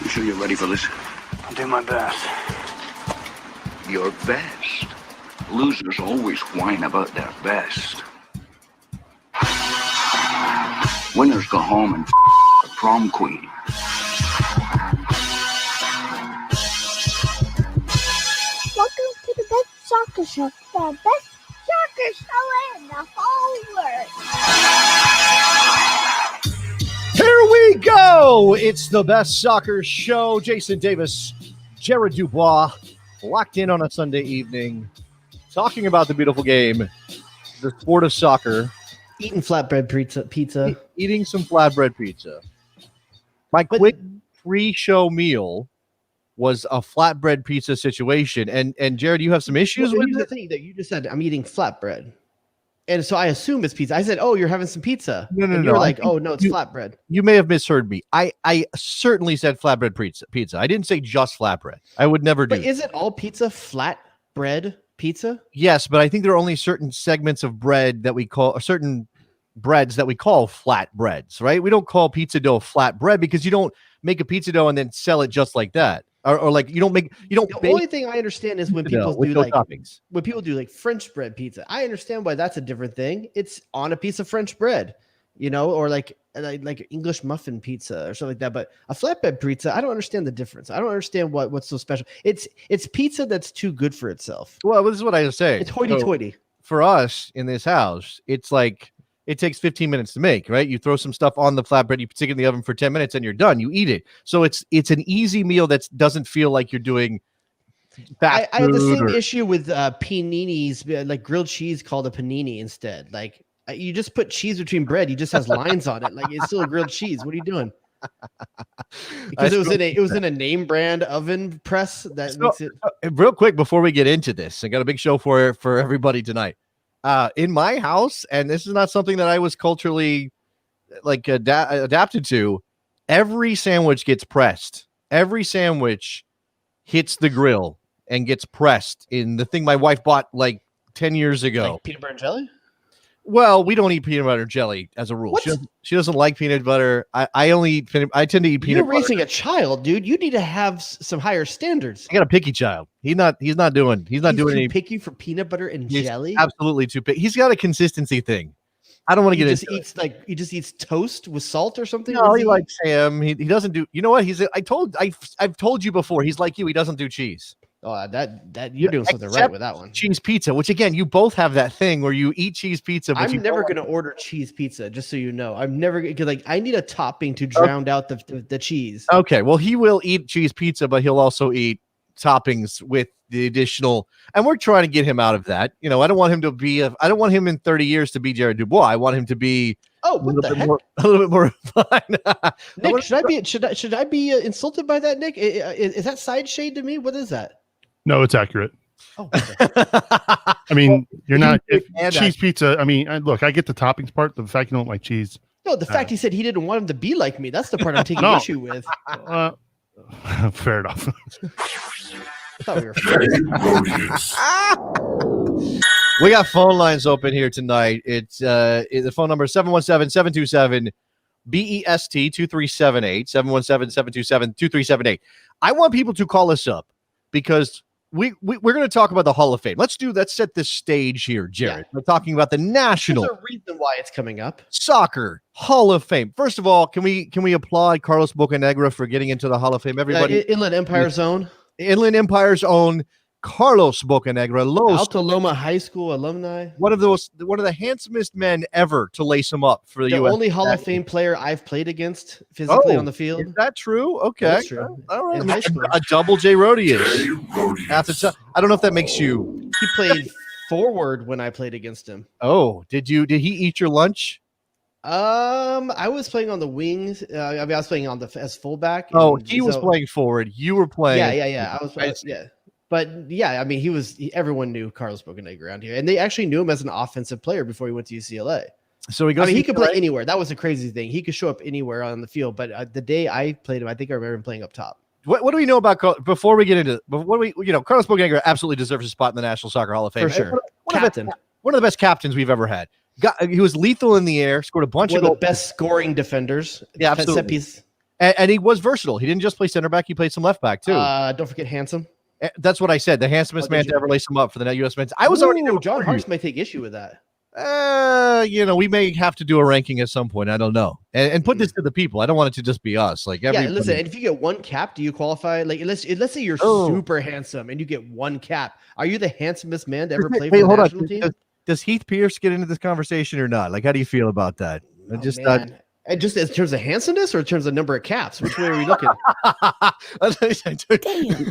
You sure you're ready for this? I'll do my best. Your best. Losers always whine about their best. Winners go home and the prom queen. Welcome to the best soccer show. The best soccer show in the whole world. Here we go. It's the best soccer show. Jason Davis, Jared Dubois, locked in on a Sunday evening, talking about the beautiful game, the sport of soccer. Eating flatbread pizza. Eating some flatbread pizza. My quick pre-show meal was a flatbread pizza situation. And Jared, you have some issues with the thing that you just said. I'm eating flatbread, and so I assume it's pizza. I said, "Oh, you're having some pizza." No. You're like, "Oh no, it's flatbread." You may have misheard me. I certainly said flatbread pizza. I didn't say just flatbread. I would never do. But is it all pizza flatbread pizza? Yes, but I think there are only certain segments of bread that we call, or certain breads that we call flat breads, right? We don't call pizza dough flat bread because you don't make a pizza dough and then sell it just like that. Or like you don't. The only thing I understand is when people do like toppings. When people do like French bread pizza. I understand why that's a different thing. It's on a piece of French bread, or like English muffin pizza or something like that. But a flatbread pizza, I don't understand the difference. I don't understand what's so special. It's pizza that's too good for itself. Well, this is what I was saying. It's hoity-toity. So for us in this house, it's like it takes 15 minutes to make, right? You throw some stuff on the flatbread, you stick it in the oven for 10 minutes, and you're done. You eat it. So it's an easy meal that doesn't feel like you're doing fast I have the food same issue with paninis, like grilled cheese called a panini instead. Like you just put cheese between bread, he just has lines on it. Like it's still a grilled cheese. What are you doing? Because it was in a name brand oven press that makes it. Real quick before we get into this, I got a big show for everybody tonight. In my house, and this is not something that I was culturally like adapted to, every sandwich gets pressed. Every sandwich hits the grill and gets pressed in the thing my wife bought like 10 years ago. Like peanut butter and jelly? Well, we don't eat peanut butter and jelly as a rule. What? She doesn't like peanut butter. I tend to eat peanut butter. You're raising a child, dude. You need to have some higher standards. I got a picky child. He's not doing any picky for peanut butter and jelly. Absolutely too picky. He's got a consistency thing. I don't want to get into it. He just eats toast with salt or something. No, he likes ham. He doesn't do. You know what? I've told you before. He's like you. He doesn't do cheese. Oh, that you're doing something right with that one. Cheese pizza, which again, you both have that thing where you eat cheese pizza. But I'm never going to order cheese pizza, just so you know. I'm never because I need a topping to drown out the cheese. Okay, well, he will eat cheese pizza, but he'll also eat toppings with the additional. And we're trying to get him out of that. I don't want him to be. I don't want him in 30 years to be Jared Dubois. I want him to be. Oh, what the heck? A little bit more fun. Nick, should I be insulted by that, Nick? Is that side shade to me? What is that? No, it's accurate. Oh, I mean, you're not cheese pizza. I mean, look, I get the toppings part. The fact you don't like cheese. No, the fact he said he didn't want him to be like me. That's the part I'm taking issue with. Fair enough. I thought we were friends. We got phone lines open here tonight. It's the phone number 717-727 BEST 2378 717-727-2378. I want people to call us up because we're going to talk about the Hall of Fame. Let's set this stage here, Jared. Yeah. We're talking about the National. There's a reason why it's coming up. Soccer Hall of Fame. First of all, can we applaud Carlos Bocanegra for getting into the Hall of Fame? Everybody, Inland Empire's own Carlos Bocanegra, Alta Loma High School alumni. One of the handsomest men ever to lace him up for the U.S. only Hall of Fame player I've played against physically on the field. Is that true? Okay, that's true. All right, a double J Rodius. I don't know if that makes you. He played forward when I played against him. Oh, did he eat your lunch? I was playing on the wings. I was playing as fullback. Oh, he was playing forward. You were playing. Yeah. I was yeah. But yeah, I mean, everyone knew Carlos Bocanegra around here, and they actually knew him as an offensive player before he went to UCLA. So he goes. He could play anywhere. That was the crazy thing. He could show up anywhere on the field. But the day I played him, I think I remember him playing up top. What do we know about before we get into Carlos Bocanegra absolutely deserves a spot in the National Soccer Hall of Fame for sure. Captain, one of the best captains we've ever had. He was lethal in the air, scored a bunch of the best scoring defenders. Yeah, absolutely. And he was versatile. He didn't just play center back; he played some left back too. Don't forget handsome. That's what I said. The handsomest man to ever lace him up for the U.S. men's. I was already there. John Hartz might take issue with that. We may have to do a ranking at some point. I don't know. And put this to the people. I don't want it to just be us. Like everybody. Listen, and if you get one cap, do you qualify? Like, let's say you're super handsome and you get one cap. Are you the handsomest man to ever play for the national team? Does Heath Pierce get into this conversation or not? Like, how do you feel about that? And just in terms of handsomeness or in terms of number of caps? Which way are we looking? Damn,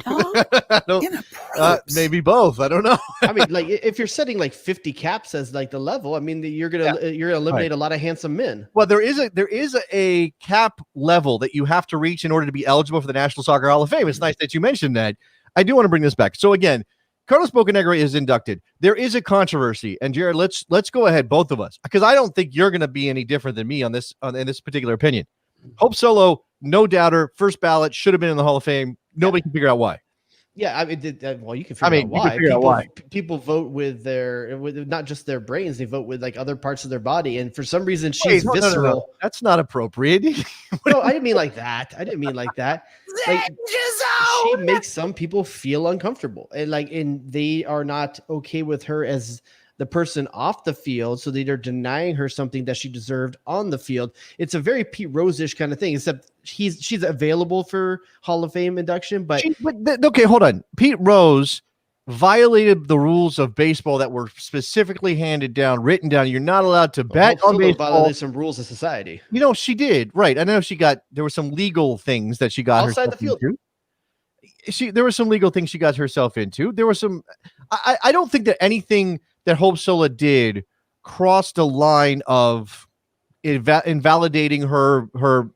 dog. Maybe both. I don't know. I mean, like if you're setting like 50 caps as like the level, I mean, you're gonna eliminate a lot of handsome men. Well, there is a cap level that you have to reach in order to be eligible for the National Soccer Hall of Fame. It's nice that you mentioned that. I do want to bring this back. So again, Carlos Bocanegra is inducted. There is a controversy, and Jared, let's go ahead, both of us, because I don't think you're going to be any different than me in this particular opinion. Hope Solo, no doubter, first ballot, should have been in the Hall of Fame. Nobody can figure out why. Yeah, I mean, you can figure out why. People vote with not just their brains; they vote with like other parts of their body. And for some reason, she's visceral. No. That's not appropriate. No, I didn't mean like that. Like, she makes some people feel uncomfortable, and they are not okay with her as the person off the field, so they're denying her something that she deserved on the field. It's a very Pete Rose-ish kind of thing, except she's available for Hall of Fame induction. But okay, hold on. Pete Rose violated the rules of baseball that were specifically written down. You're not allowed to bet on baseball. Violated some rules of society. She did, right? I know there were some legal things that she got outside the field. There were some legal things she got herself into. There were some. I don't think that anything that Hope Solo did crossed a line of invalidating her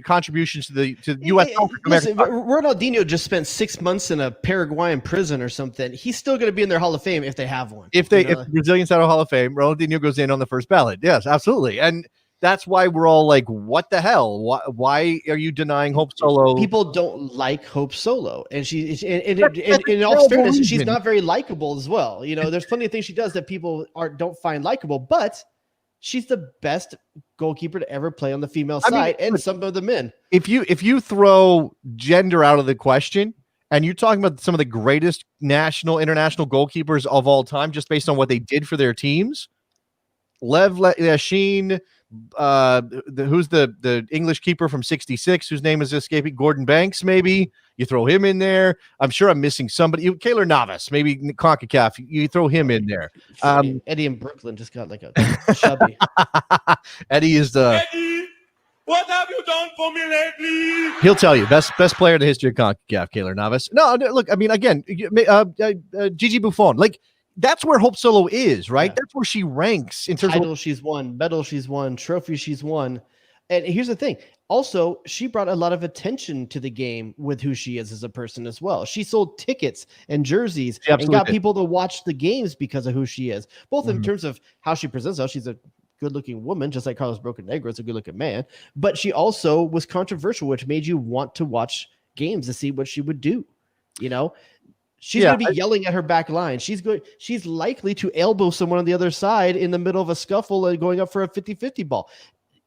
contributions to the U.S. Listen, Ronaldinho just spent 6 months in a Paraguayan prison or something. He's still going to be in their Hall of Fame if they have one. If the Brazilians had a Hall of Fame, Ronaldinho goes in on the first ballot. Yes, absolutely. And that's why we're all like, what the hell? Why are you denying Hope Solo? People don't like Hope Solo. And in all fairness, she's not very likable as well. There's plenty of things she does that people don't find likable, but she's the best goalkeeper to ever play on the female side and some of the men. If you throw gender out of the question and you're talking about some of the greatest international goalkeepers of all time, just based on what they did for their teams, Lev Yashin, who's the English keeper from '66 whose name is escaping, Gordon Banks, maybe you throw him in there. I'm sure I'm missing somebody. Keylor Navas, maybe CONCACAF, you throw him in there. Eddie in Brooklyn just got like a chubby. Eddie is Eddie, what have you done for me lately? He'll tell you best player in the history of CONCACAF, Keylor Navas. No, look, I mean, again, Gigi Buffon, like. That's where Hope Solo is, right? Yeah. That's where she ranks in terms of titles she's won, medals she's won, trophies she's won. And here's the thing. Also, she brought a lot of attention to the game with who she is as a person as well. She sold tickets and jerseys and got people to watch the games because of who she is, both in terms of how she presents herself. She's a good-looking woman, just like Carlos Bocanegra is a good-looking man. But she also was controversial, which made you want to watch games to see what she would do, She's going to be yelling at her back line. She's likely to elbow someone on the other side in the middle of a scuffle and going up for a 50-50 ball.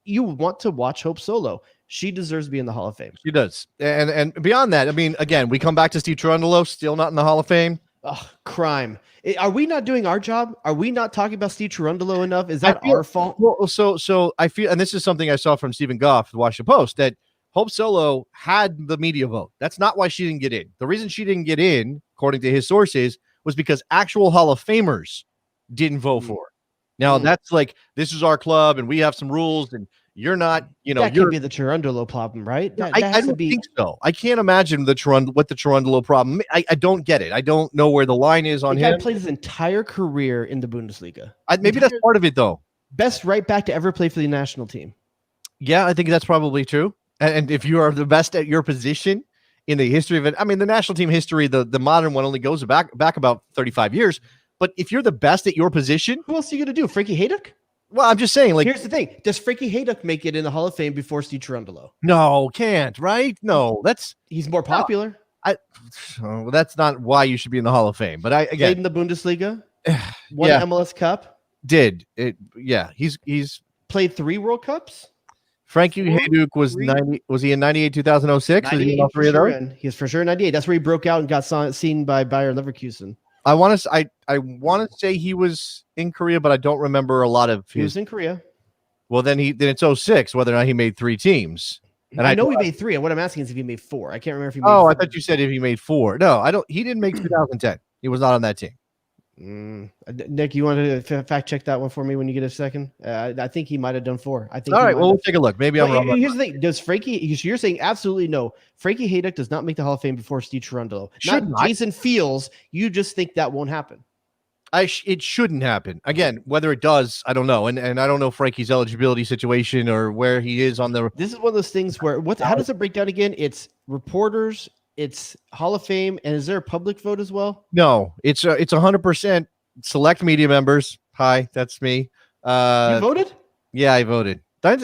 You want to watch Hope Solo. She deserves to be in the Hall of Fame. She does. And beyond that, I mean, again, we come back to Steve Cherundolo, still not in the Hall of Fame. Oh, crime. Are we not doing our job? Are we not talking about Steve Cherundolo enough? Is that our fault? Well, so I feel, and this is something I saw from Stephen Goff, the Washington Post, that Hope Solo had the media vote. That's not why she didn't get in. The reason she didn't get in, according to his sources, was because actual Hall of Famers didn't vote for her. Now, that's like, this is our club, and we have some rules, and you're not, that could be the Cherundolo problem, right? I don't think so. I can't imagine what the Cherundolo problem. I don't get it. I don't know where the line is on him. He played his entire career in the Bundesliga. Maybe that's part of it, though. Best right back to ever play for the national team. Yeah, I think that's probably true. And if you are the best at your position in the history of it, I mean, the national team history, the modern one only goes back about 35 years. But if you're the best at your position, who else are you going to do? Frankie Hayduk? Well, I'm just saying, like, here's the thing. Does Frankie Hayduk make it in the Hall of Fame before Steve Cherundolo? No, can't, right? No, he's more popular. Well, that's not why you should be in the Hall of Fame. But played in the Bundesliga, won MLS Cup. He's played 3 World Cups. Frankie Hayduk was 90. Was he in 98, 2006? Was he in all three of those? He's for sure in 98. That's where he broke out and got seen by Bayer Leverkusen. I want to say he was in Korea, but I don't remember a lot of. He was in Korea. Well, then it's 06, whether or not he made 3 teams. And I know he made 3. And what I'm asking is if he made 4. I can't remember if he made 4. I thought you said if he made 4. No, I don't. He didn't make 2010. He was not on that team. Nick, you want to fact check that one for me when you get a second? I think he might have done 4. I think. All right, well, we'll take a look. Maybe I'm wrong. Here's the thing: does Frankie? You're saying absolutely no. Frankie Hayduk does not make the Hall of Fame before Steve Cherundolo. Not Jason Fields. You just think that won't happen. It shouldn't happen. Again, whether it does, I don't know, and I don't know Frankie's eligibility situation or where he is on the. This is one of those things where how does it break down again? It's reporters. It's Hall of Fame, and is there a public vote as well? No, it's 100% select media members. Hi, that's me. You voted? Yeah, I voted.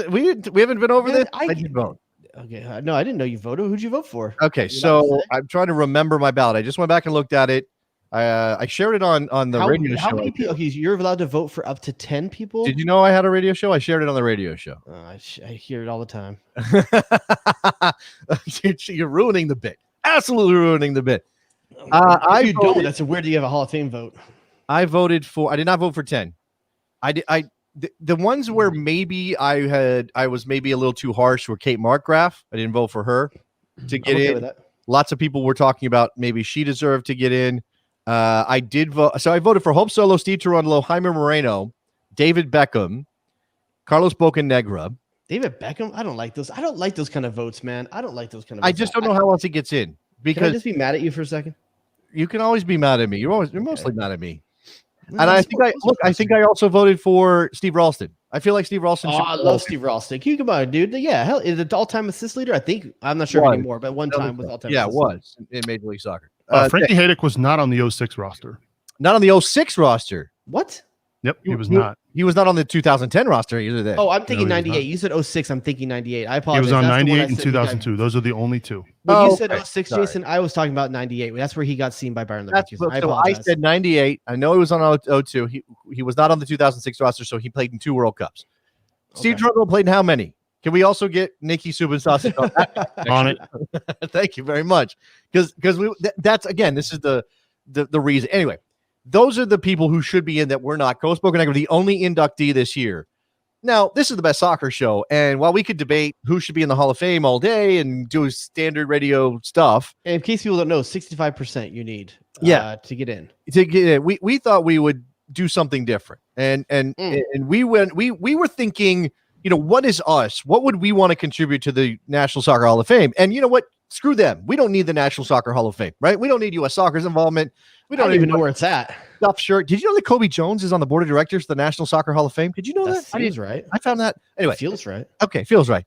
We haven't been over this. I did vote. Okay, no, I didn't know you voted. Who'd you vote for? Okay, so I'm trying to remember my ballot. I just went back and looked at it. I shared it on the radio show. How many people? Okay, you're allowed to vote for up to 10 people. Did you know I had a radio show? I shared it on the radio show. I hear it all the time. You're ruining the bit. Absolutely ruining the bit. That's a weird. You have a Hall of Fame vote. I voted for. I did not vote for 10. The ones where maybe I was maybe a little too harsh were Kate Markgraf. I didn't vote for her to get in. Lots of people were talking about maybe she deserved to get in. I did vote. So I voted for Hope Solo, Steve Cherundolo, Jaime Moreno, David Beckham, Carlos Bocanegra. David Beckham? I don't like those. I don't like those kind of votes, man. I don't like those kind of votes. I just don't know how else he gets in. Because can I just be mad at you for a second? You can always be mad at me. You're mostly mad at me. No, and I think I also voted for Steve Ralston. I feel like Steve Ralston. Oh, I love Steve Ralston. Can you come on, dude? Yeah, hell, is it all-time assist leader? I think I'm not sure anymore, but one time was all-time. Yeah, it was in Major League Soccer. Frankie Hayduk was not on the 06 roster. Not on the 06 roster. What? Yep, he was not. He was not on the 2010 roster either. Then. Oh, I'm thinking 98. You said 06. I'm thinking 98. I apologize. He was on 98 and 2002. Those are the only two. When you said 06, Jason, I was talking about 98. That's where he got seen by Bayern Leverkusen. I said 98. I know he was on 02. He was not on the 2006 roster, so he played in 2 World Cups. Steve Cherundolo played in how many? Can we also get Nikki Subban on it? Thank you very much. Because that's again, this is the reason. Anyway, those are the people who should be in that we're not. Carlos Bocanegra, the only inductee this year. Now, this is the best soccer show, and while we could debate who should be in the Hall of Fame all day and do standard radio stuff, and in case people don't know, 65% you need, to get in. To get in, we thought we would do something different, and we were thinking, what is us? What would we want to contribute to the National Soccer Hall of Fame? And you know what? Screw them. We don't need the National Soccer Hall of Fame, right? We don't need U.S. Soccer's involvement. We don't even know where it's at. Stuff shirt. Did you know that Kobe Jones is on the board of directors of the National Soccer Hall of Fame? Did you know that? Feels right. I found that. Anyway, feels right. Okay, feels right.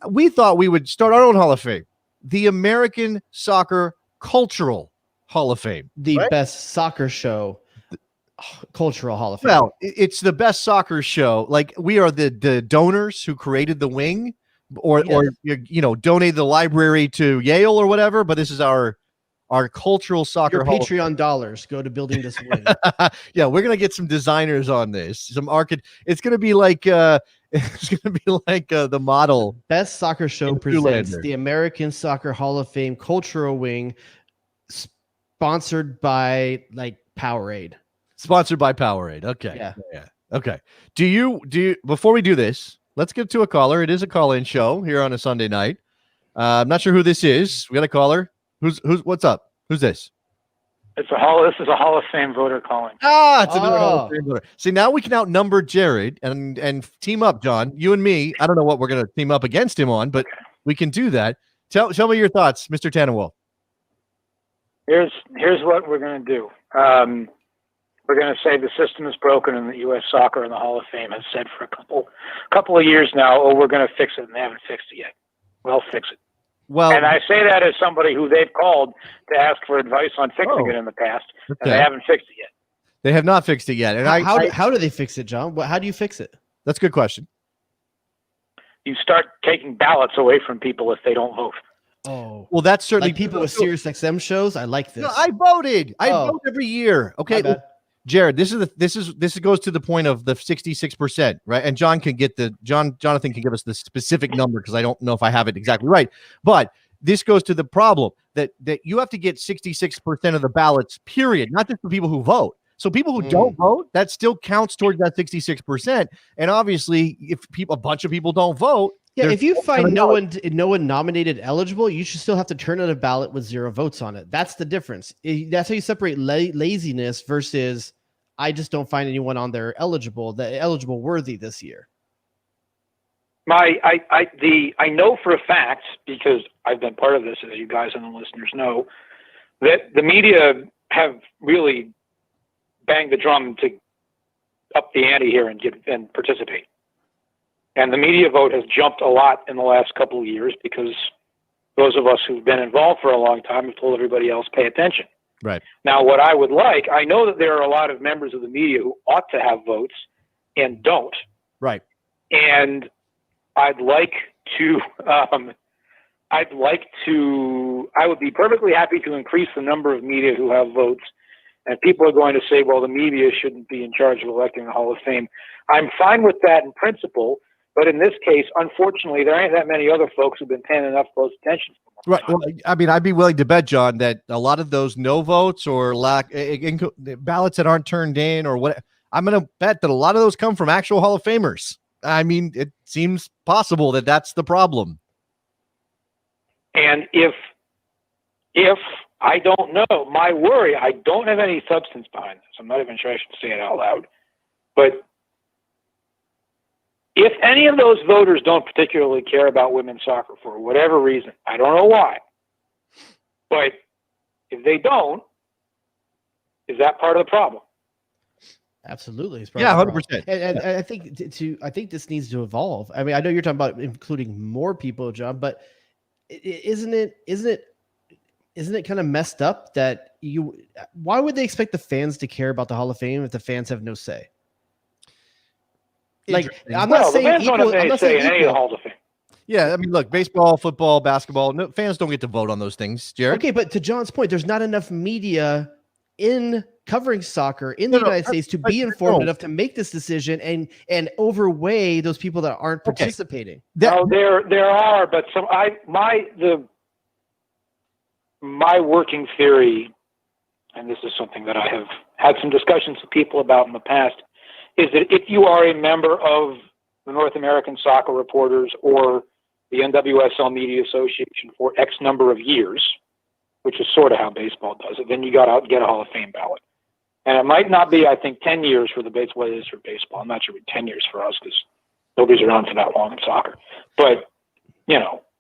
We thought we would start our own Hall of Fame, the American Soccer Cultural Hall of Fame, the best soccer show. Cultural Hall of Fame. Well, it's the best soccer show. Like, we are the donors who created the wing, or donated the library to Yale or whatever. But this is our cultural soccer. Your Patreon dollars go to building this wing. Yeah, we're gonna get some designers on this. Some It's gonna be like the model. Best Soccer Show presents the American Soccer Hall of Fame Cultural Wing, sponsored by Powerade. Sponsored by Powerade. Okay. Yeah. Okay. Do you before we do this, let's get to a caller. It is a call-in show here on a Sunday night. I'm not sure who this is. We got a caller. Who's what's up? Who's this? This is a Hall of Fame voter calling. It's another Hall of Fame voter. See, now we can outnumber Jared and team up, John. You and me. I don't know what we're gonna team up against him on, but we can do that. Tell me your thoughts, Mr. Tannenwald. Here's what we're gonna do. We're going to say the system is broken, and the U.S. Soccer and the Hall of Fame has said for a couple of years now, we're going to fix it, and they haven't fixed it yet. Well, fix it. Well, and I say that as somebody who they've called to ask for advice on fixing it in the past, and they haven't fixed it yet. They have not fixed it yet. And how do they fix it, John? How do you fix it? That's a good question. You start taking ballots away from people if they don't vote. Oh, well, that's certainly people with Sirius XM shows. I like this. No, I voted. I vote every year. Okay. Jared, this goes to the point of the 66%, right? And Jonathan can give us the specific number because I don't know if I have it exactly right. But this goes to the problem that you have to get 66% of the ballots, period, not just for people who vote. So people who don't vote, that still counts towards that 66%. And obviously, if a bunch of people don't vote, yeah, if you find no one nominated eligible, you should still have to turn in a ballot with 0 votes on it. That's the difference. That's how you separate laziness versus I just don't find anyone on there eligible worthy this year. I know for a fact, because I've been part of this, as you guys and the listeners know, that the media have really banged the drum to up the ante here and participate. And the media vote has jumped a lot in the last couple of years because those of us who've been involved for a long time have told everybody else, pay attention. Right. Now, what I would like, I know that there are a lot of members of the media who ought to have votes and don't. Right. And I would be perfectly happy to increase the number of media who have votes. And people are going to say, well, the media shouldn't be in charge of electing the Hall of Fame. I'm fine with that in principle. But in this case, unfortunately, there ain't that many other folks who've been paying enough close attention. Right. Well, I mean, I'd be willing to bet, John, that a lot of those no votes or ballots that aren't turned in or what, I'm going to bet that a lot of those come from actual Hall of Famers. I mean, it seems possible that that's the problem. And if I don't know, my worry, I don't have any substance behind this. I'm not even sure I should say it out loud. But if any of those voters don't particularly care about women's soccer for whatever reason, I don't know why, but if they don't, is that part of the problem? Absolutely. It's yeah, 100%. And I think this needs to evolve. I mean, I know you're talking about including more people, John, but isn't it kind of messed up that why would they expect the fans to care about the Hall of Fame if the fans have no say? Like, I'm not saying equal. I'm not saying any of the Halls of Fame. Yeah, I mean, look, baseball, football, basketball, no, fans don't get to vote on those things, Jared. Okay, but to John's point, there's not enough media in covering soccer in the United States to be informed enough to make this decision and overweigh those people that aren't participating. No, there are, but my working theory, and this is something that I have had some discussions with people about in the past, is that if you are a member of the North American Soccer Reporters or the NWSL Media Association for X number of years, which is sort of how baseball does it, then you got to get a Hall of Fame ballot. And it might not be, I think, 10 years for the baseball, it is for baseball. I'm not sure it'd be 10 years for us because nobody's around for that long in soccer. But,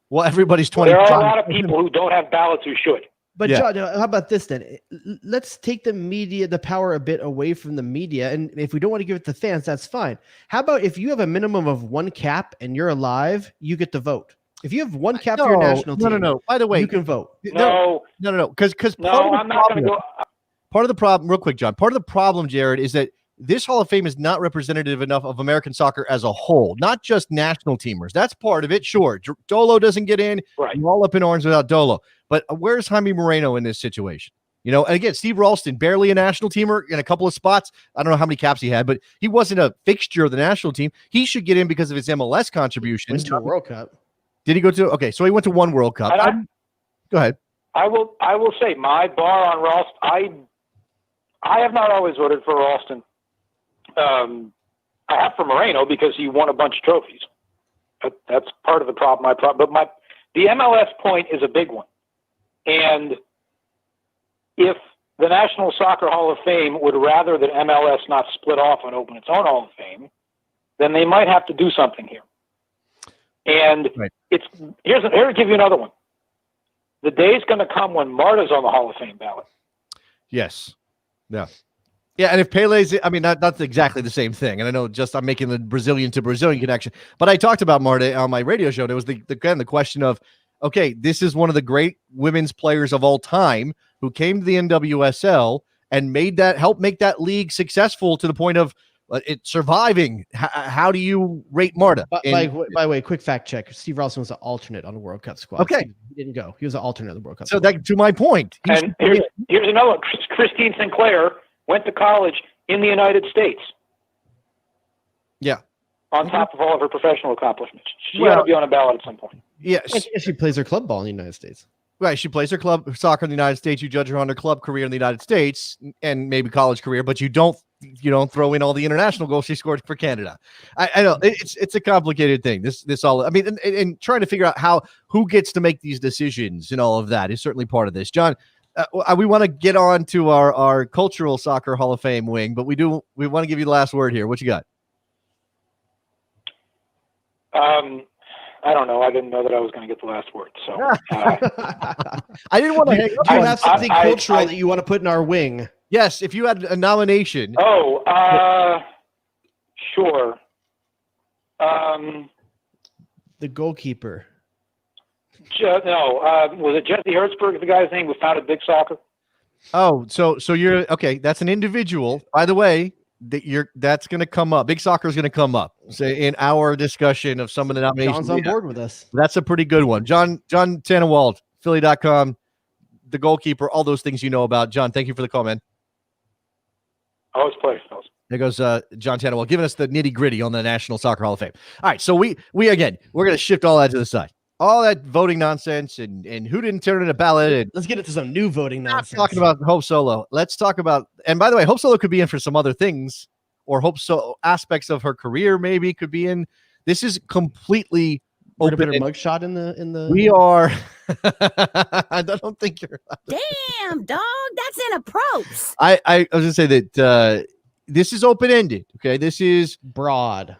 well, everybody's 20. There are a lot of people who don't have ballots who should. But John, how about this then? Let's take the power a bit away from the media. And if we don't want to give it to fans, that's fine. How about if you have a minimum of 1 cap and you're alive, you get to vote. If you have 1 cap for your national team, no. By the way, you can vote. No. Because I'm not going to go. Part of the problem, real quick, John, part of the problem, Jared, is that this Hall of Fame is not representative enough of American soccer as a whole, not just national teamers. That's part of it. Sure. Dolo doesn't get in. Right. You're all up in arms without Dolo. But where's Jaime Moreno in this situation? And again, Steve Ralston, barely a national teamer in a couple of spots. I don't know how many caps he had, but he wasn't a fixture of the national team. He should get in because of his MLS contributions. Went to a World Cup. Did he go to? Okay, so he went to 1 World Cup. Go ahead. I will say my bar on Ralston. I have not always voted for Ralston. I have for Moreno because he won a bunch of trophies. That's part of the problem. But the MLS point is a big one. And if the National Soccer Hall of Fame would rather that MLS not split off and open its own Hall of Fame, then they might have to do something here. And here's to give you another one. The day's going to come when Marta's on the Hall of Fame ballot. Yes. Yeah. Yeah, and if Pele's, I mean, that's exactly the same thing. And I know I'm making the Brazilian to Brazilian connection, but I talked about Marta on my radio show. And it was the question of, okay, this is one of the great women's players of all time who came to the NWSL and helped make that league successful to the point of it surviving. How do you rate Marta? By the way, quick fact check: Steve Ralston was an alternate on the World Cup squad. Okay, he didn't go. He was an alternate on the World Cup. So that, to my point, and here's another one. Christine Sinclair went to college in the United States. Yeah. On top of all of her professional accomplishments. She Well- ought to be on a ballot at some point. Yeah. She plays her club ball in the United States. Right. She plays her club soccer in the United States. You judge her on her club career in the United States and maybe college career, but you don't throw in all the international goals she scored for Canada. I know it's a complicated thing. This all, I mean, and trying to figure out who gets to make these decisions and all of that is certainly part of this. John, we want to get on to our cultural soccer Hall of Fame wing, but we want to give you the last word here. What you got? I don't know. I didn't know that I was going to get the last word. So I didn't want to hang up Do you on have something cultural that you want to put in our wing? Yes, if you had a nomination. Sure. The goalkeeper. Was it Jesse Hertzberg, the guy's name who founded Big Soccer? Oh, so you're okay. That's an individual. By the way, that's going to come up. Big Soccer is going to come up in our discussion of some of the nominations. John's on board with us. That's a pretty good one. John Tannenwald, Philly.com, the goalkeeper, all those things you know about. John, thank you for the call, man. Always a pleasure, fellas. There goes John Tannenwald giving us the nitty gritty on the National Soccer Hall of Fame. All right, so we're going to shift all that to the side. All that voting nonsense and who didn't turn in a ballot. And let's get into some new voting nonsense. Not talking about Hope Solo. Let's talk about, and by the way, Hope Solo could be in for some other things, or Hope Solo aspects of her career maybe could be in. This is completely open. Put her mugshot in the. We are. I don't think you're. Damn, dog, that's inappropriate. I was gonna say that. This is open-ended. Okay, this is broad.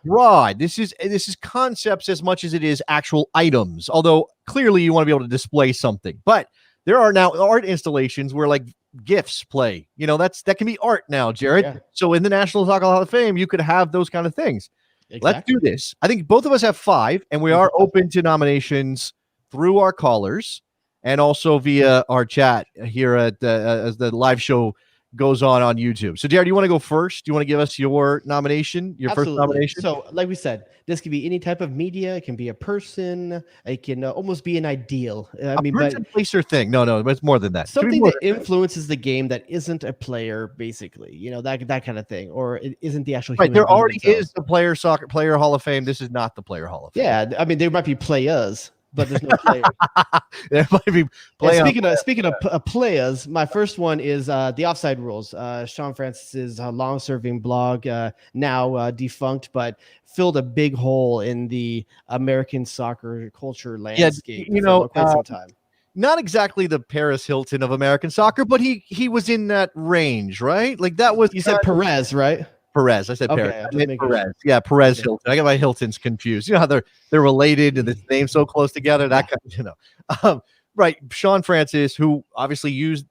This is concepts as much as it is actual items. Although clearly you want to be able to display something, but there are now art installations where like GIFs play. That can be art now, Jared. Yeah. So in the National Soccer Hall of Fame, you could have those kind of things. Exactly. Let's do this. I think both of us have 5, and we are open to nominations through our callers and also via our chat here at as the live show goes on YouTube. So, Jared, do you want to go first? Do you want to give us your nomination, your Absolutely. first nomination? So, like we said, this can be any type of media. It can be a person. It can almost be an ideal. Person, place, or thing. No, but it's more than that. Something that influences the game that isn't a player, basically. that kind of thing, or it isn't the actual. Right. There already is the player Hall of Fame. This is not the Player Hall of Fame. Yeah, I mean, there might be players, but there's no players. There might be players. Speaking of players, my first one is the Offside Rules. Sean Francis's long-serving blog, now defunct, but filled a big hole in the American soccer culture landscape. For quite some time. Not exactly the Paris Hilton of American soccer, but he was in that range, right? Like that was. You said Perez, right? Perez. I said Okay, Perez. I meant Perez. Yeah, Perez Hilton. I got my Hiltons confused. You know how they're related and the names so close together. That kind of, right. Sean Francis, who obviously used,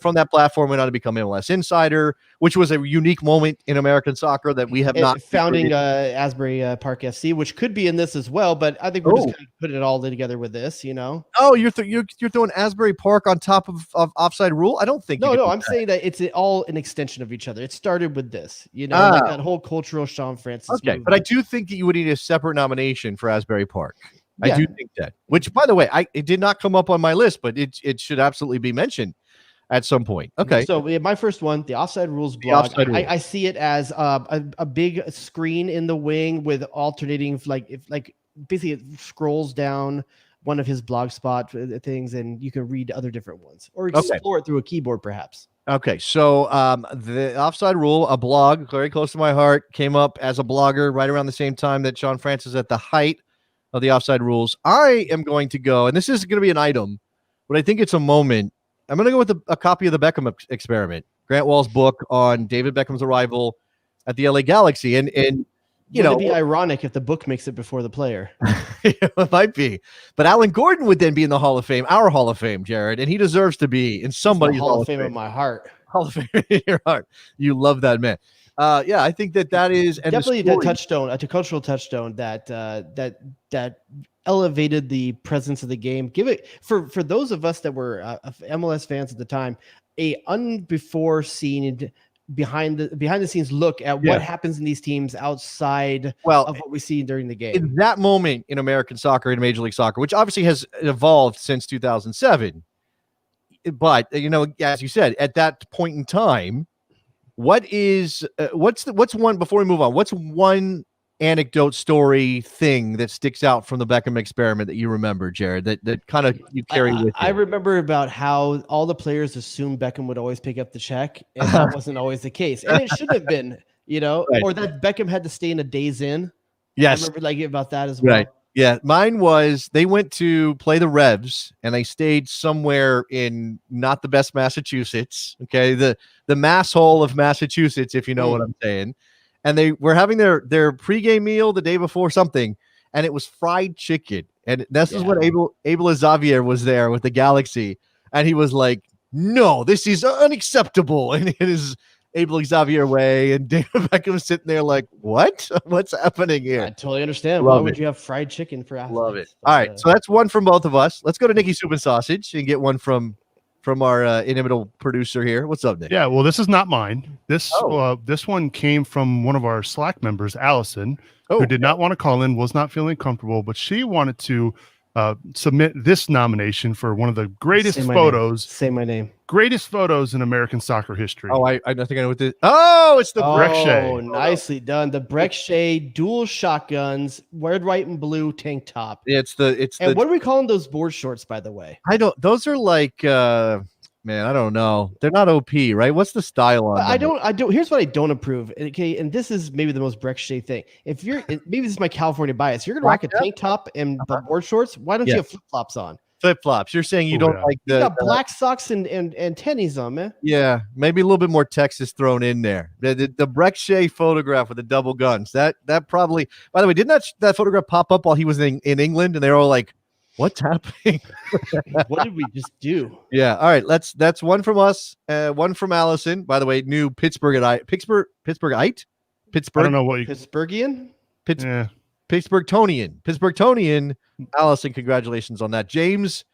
from that platform went on to become MLS Insider, which was a unique moment in American soccer that we have not founding Asbury Park FC, which could be in this as well. But I think we're just going to put it all together with this. Oh, you're throwing Asbury Park on top of Offside Rule? I don't think. No. I'm saying that it's all an extension of each other. It started with this, like that whole cultural Sean Francis. Okay, movement. but I do think that you would need a separate nomination for Asbury Park. Yeah. I do think that, which, by the way, it did not come up on my list, but it should absolutely be mentioned at some point. Okay. So my first one, the Offside Rules blog, I see it as a big screen in the wing with alternating, basically it scrolls down one of his blog spot things, and you can read other different ones or explore it through a keyboard, perhaps. Okay, so the Offside Rule, a blog very close to my heart, came up as a blogger right around the same time that Sean Francis at the height of the Offside Rules. I am going to go, and this is going to be an item, but I think it's a moment. I'm going to go with a copy of the Beckham Experiment, Grant Wall's book on David Beckham's arrival at the LA Galaxy. And it'd be ironic if the book makes it before the player. It might be. But Alan Gordon would then be in the Hall of Fame, our Hall of Fame, Jared, and he deserves to be in somebody's Hall of Fame in my heart. Hall of Fame in your heart. You love that man. I think that is definitely a touchstone, a cultural touchstone that elevated the presence of the game. Give it for those of us that were MLS fans at the time, a unbefore seen behind the scenes look at what happens in these teams outside of what we see during the game. In that moment in American soccer, in Major League Soccer, which obviously has evolved since 2007, but as you said, at that point in time, what's one before we move on? What's one anecdote, story, thing that sticks out from the Beckham experiment that you remember, Jared? That kind of you carry with you. I remember about how all the players assumed Beckham would always pick up the check, and that wasn't always the case, and it should have been, Right. or that Beckham had to stay in a Days Inn. Yes, I remember like about that as well. right. Yeah, mine was they went to play the Revs and they stayed somewhere in not the best Massachusetts. Okay, the mass hole of Massachusetts, if you know what I'm saying. And they were having their pregame meal the day before something, and it was fried chicken. And this is when Abel Xavier was there with the Galaxy, and he was like, "No, this is unacceptable." And it is Abel Xavier way, and David Beckham was sitting there like, "What? What's happening here?" I totally understand. Love Why would it. you have fried chicken for athletes? Love it. All right, so that's one from both of us. Let's go to Nikki Soup and Sausage and get one from our inimitable producer here. What's up, Nick? Yeah, well, this is not mine. This Oh. this one came from one of our Slack members, Allison, Oh, who did not want to call in, was not feeling comfortable, but she wanted to submit this nomination for one of the greatest photos. Say my name. Greatest photos in American soccer history. Oh, I think I know what this. Oh, it's the Breck Shea. Oh, nicely done. The Breck Shea dual shotguns, red, white, and blue tank top. It's And what are we calling those board shorts, by the way? I don't. Those are like man, I don't know. They're not OP, right? What's the style on them? I don't. Here's what I don't approve. Okay, and this is maybe the most Breck Shea thing. If you're, maybe this is my California bias. You're gonna rock a tank top and the board shorts. Why don't you have flip flops on? Flip flops. You're saying you don't like You the got black socks and tennies on, man. Yeah, maybe a little bit more Texas thrown in there. The Breck Shea photograph with the double guns. That probably. By the way, didn't that photograph pop up while he was in England? And they were all like, "What's happening? What did we just do?" Yeah. All right. That's one from us. One from Allison. By the way, new Pittsburghite. I don't know what you. Pittsburghian. Pittsburghtonian. Allison, congratulations on that. James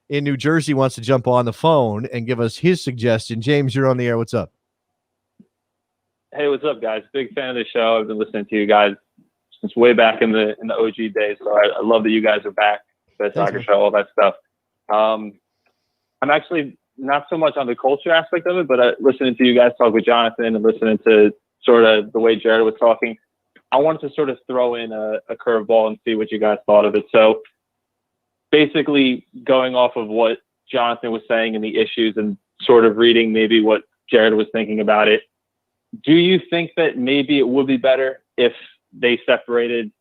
in New Jersey wants to jump on the phone and give us his suggestion. James, you're on the air. What's up? Hey, what's up, guys? Big fan of the show. I've been listening to you guys since way back in the OG days. So I love that you guys are back. Best soccer show, all that stuff. I'm actually not so much on the culture aspect of it, but listening to you guys talk with Jonathan and listening to sort of the way Jared was talking, I wanted to sort of throw in a curveball and see what you guys thought of it. So basically going off of what Jonathan was saying and the issues and sort of reading maybe what Jared was thinking about it, do you think that maybe it would be better if they separated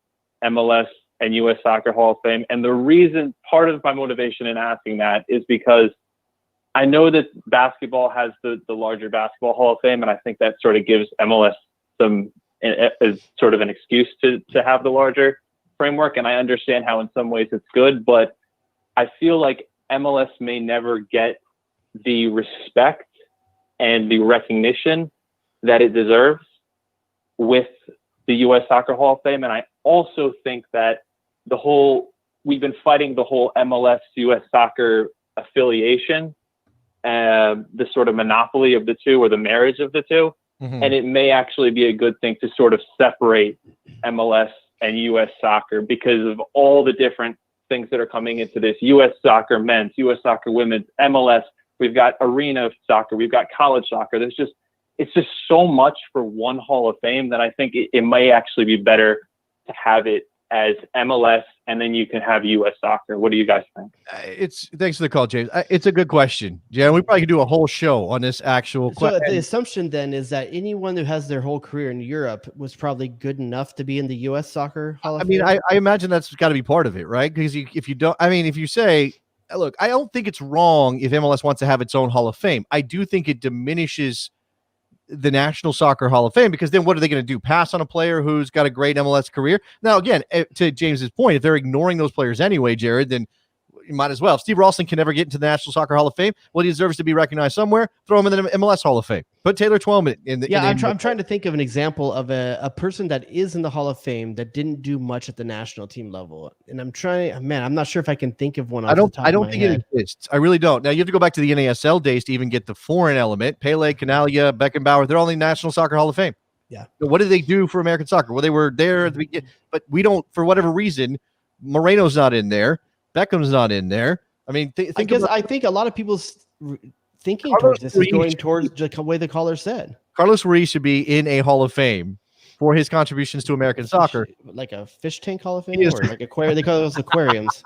MLS and U.S. Soccer Hall of Fame? And the reason, part of my motivation in asking that is because I know that basketball has the larger Basketball Hall of Fame, and I think that sort of gives MLS some as sort of an excuse to have the larger framework. And I understand how in some ways it's good, but I feel like MLS may never get the respect and the recognition that it deserves with the U.S. Soccer Hall of Fame. And I also think that we've been fighting the whole MLS U.S. Soccer affiliation, the sort of monopoly of the two or the marriage of the two. Mm-hmm. And it may actually be a good thing to sort of separate MLS and U.S. soccer because of all the different things that are coming into this. U.S. soccer men's, U.S. soccer women's, MLS. We've got arena soccer. We've got college soccer. It's just so much for one Hall of Fame that I think it may actually be better to have it as MLS, and then you can have U.S. soccer. What do you guys think? Thanks for the call, James. It's a good question. Yeah, we probably could do a whole show on this actual question. So the assumption then is that anyone who has their whole career in Europe was probably good enough to be in the U.S. Soccer Hall of Fame. I imagine that's got to be part of it, right? Because if you say, look, I don't think it's wrong if MLS wants to have its own Hall of Fame. I do think it diminishes the National Soccer Hall of Fame, because then what are they going to do? Pass on a player who's got a great MLS career? Now, again, to James's point, if they're ignoring those players anyway, Jared, then you might as well. If Steve Ralston can never get into the National Soccer Hall of Fame, well, he deserves to be recognized somewhere. Throw him in the MLS Hall of Fame. Put Taylor Twellman in the. Yeah, I'm trying to think of an example of a person that is in the Hall of Fame that didn't do much at the national team level, and I'm not sure if I can think of one. I don't think it exists. I really don't. Now you have to go back to the NASL days to even get the foreign element. Pele, Canalia, Beckenbauer, they're all in the National Soccer Hall of Fame. Yeah. So what did they do for American soccer? Well, they were there at the beginning, but we don't, for whatever reason, Moreno's not in there. Beckham's not in there. I mean, I think a lot of people thinking Carlos towards this. Ruiz Is going should towards the way the caller said. Carlos Ruiz should be in a Hall of Fame for his contributions to American soccer. Like a fish tank Hall of He Fame, is- or like aquarium. They call those aquariums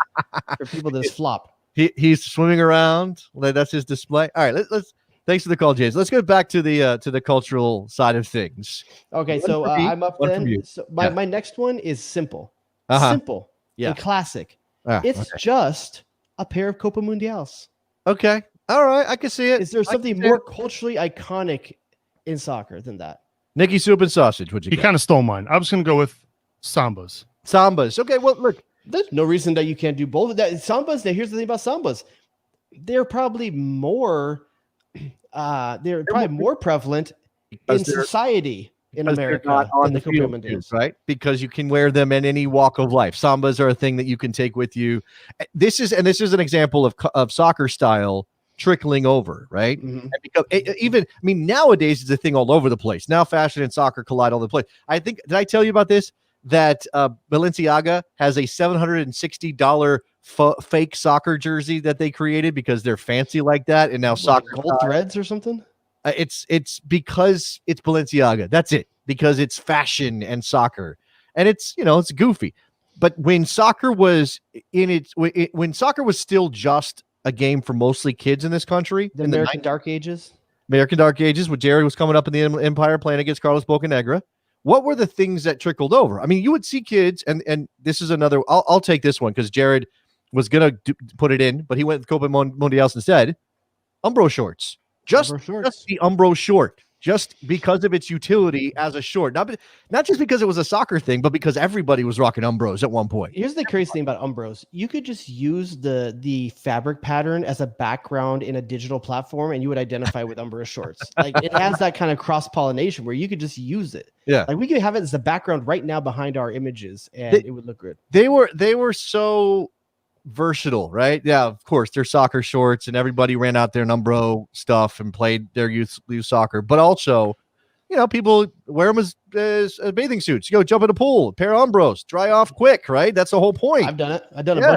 for people that just flop. He's swimming around. That's his display. All right, let's. Thanks for the call, James. Let's go back to the cultural side of things. Okay, One so for me, I'm up one from then. you. So my next one is simple, Uh-huh. simple, Yeah. and classic. Ah, It's okay. just a pair of Copa Mundials. Okay. All right, I can see it. Is there I can something see more it. culturally iconic in soccer than that? Nikki Soup and Sausage? What'd you He get? kind of stole mine. I was going to go with Sambas. Sambas. Okay, well, look. There's no reason that you can't do both. That sambas. Here's the thing about sambas. They're probably more. They're probably more prevalent in Because they're- society in because they're America not on than the the Copa field, Mundials. right? Because you can wear them in any walk of life. Sambas are a thing that you can take with you. This is an example of soccer style trickling over, right? Mhm. And because even, I mean, nowadays it's a thing all over the place. Now fashion and soccer collide all over the place. I think, did I tell you about this? That Balenciaga has a $760 fake soccer jersey that they created because they're fancy like that, and now Like soccer gold threads or something. it's because it's Balenciaga. That's it. Because it's fashion and soccer, and it's it's goofy. But when soccer was when soccer was still just a game for mostly kids in this country, The in American Dark Ages. American Dark Ages, when Jared was coming up in the Empire playing against Carlos Bocanegra, what were the things that trickled over? I mean, you would see kids, and this is another. I'll take this one because Jared was gonna put it in, but he went with Copa Mundials instead. Umbro shorts. Just the Umbro short, just because of its utility as a short, not just because it was a soccer thing, but because everybody was rocking Umbros at one point. Here's the crazy thing about Umbros. You could just use the fabric pattern as a background in a digital platform and you would identify with Umbro shorts. Like it has that kind of cross-pollination where you could just use it. Yeah. Like we could have it as the background right now behind our images and it would look good. They were so versatile, right? Yeah, of course, they're soccer shorts, and everybody ran out there in Umbro stuff and played their youth soccer. But also, people wear them as bathing suits. You go jump in a pool, a pair of Umbros, dry off quick, right? That's the whole point. I've done it. I've done it a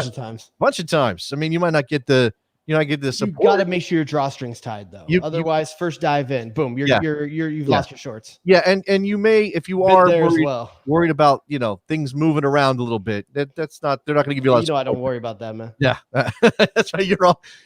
bunch of times. I mean, you might not get the You support. got to make sure your drawstrings tied though. Otherwise, first dive in, boom, you've lost your shorts. Yeah, and you may, if you Been are there as well. worried about things moving around a little bit, that's not, they're not going to give you a lot. I don't worry about that, man. Yeah, that's right.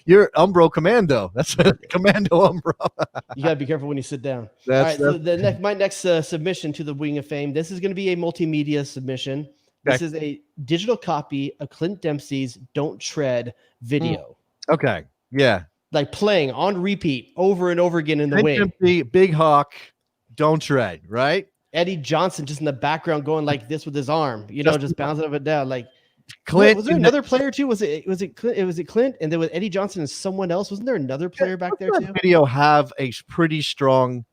You're Umbro Commando. That's Commando Umbro. You gotta be careful when you sit down. That's- All right, so my next submission to the Wing of Fame. This is going to be a multimedia submission. This is a digital copy of Clint Dempsey's "Don't Tread" video. Okay, yeah, like playing on repeat over and over again in the wing. Dempsey, Big Hawk, Don't Tread, right? Eddie Johnson just in the background going like this with his arm, just bouncing up and down. Like Clint, was there another player too? Was it Clint? And then with Eddie Johnson and someone else, wasn't there another player back there too? Video have a pretty strong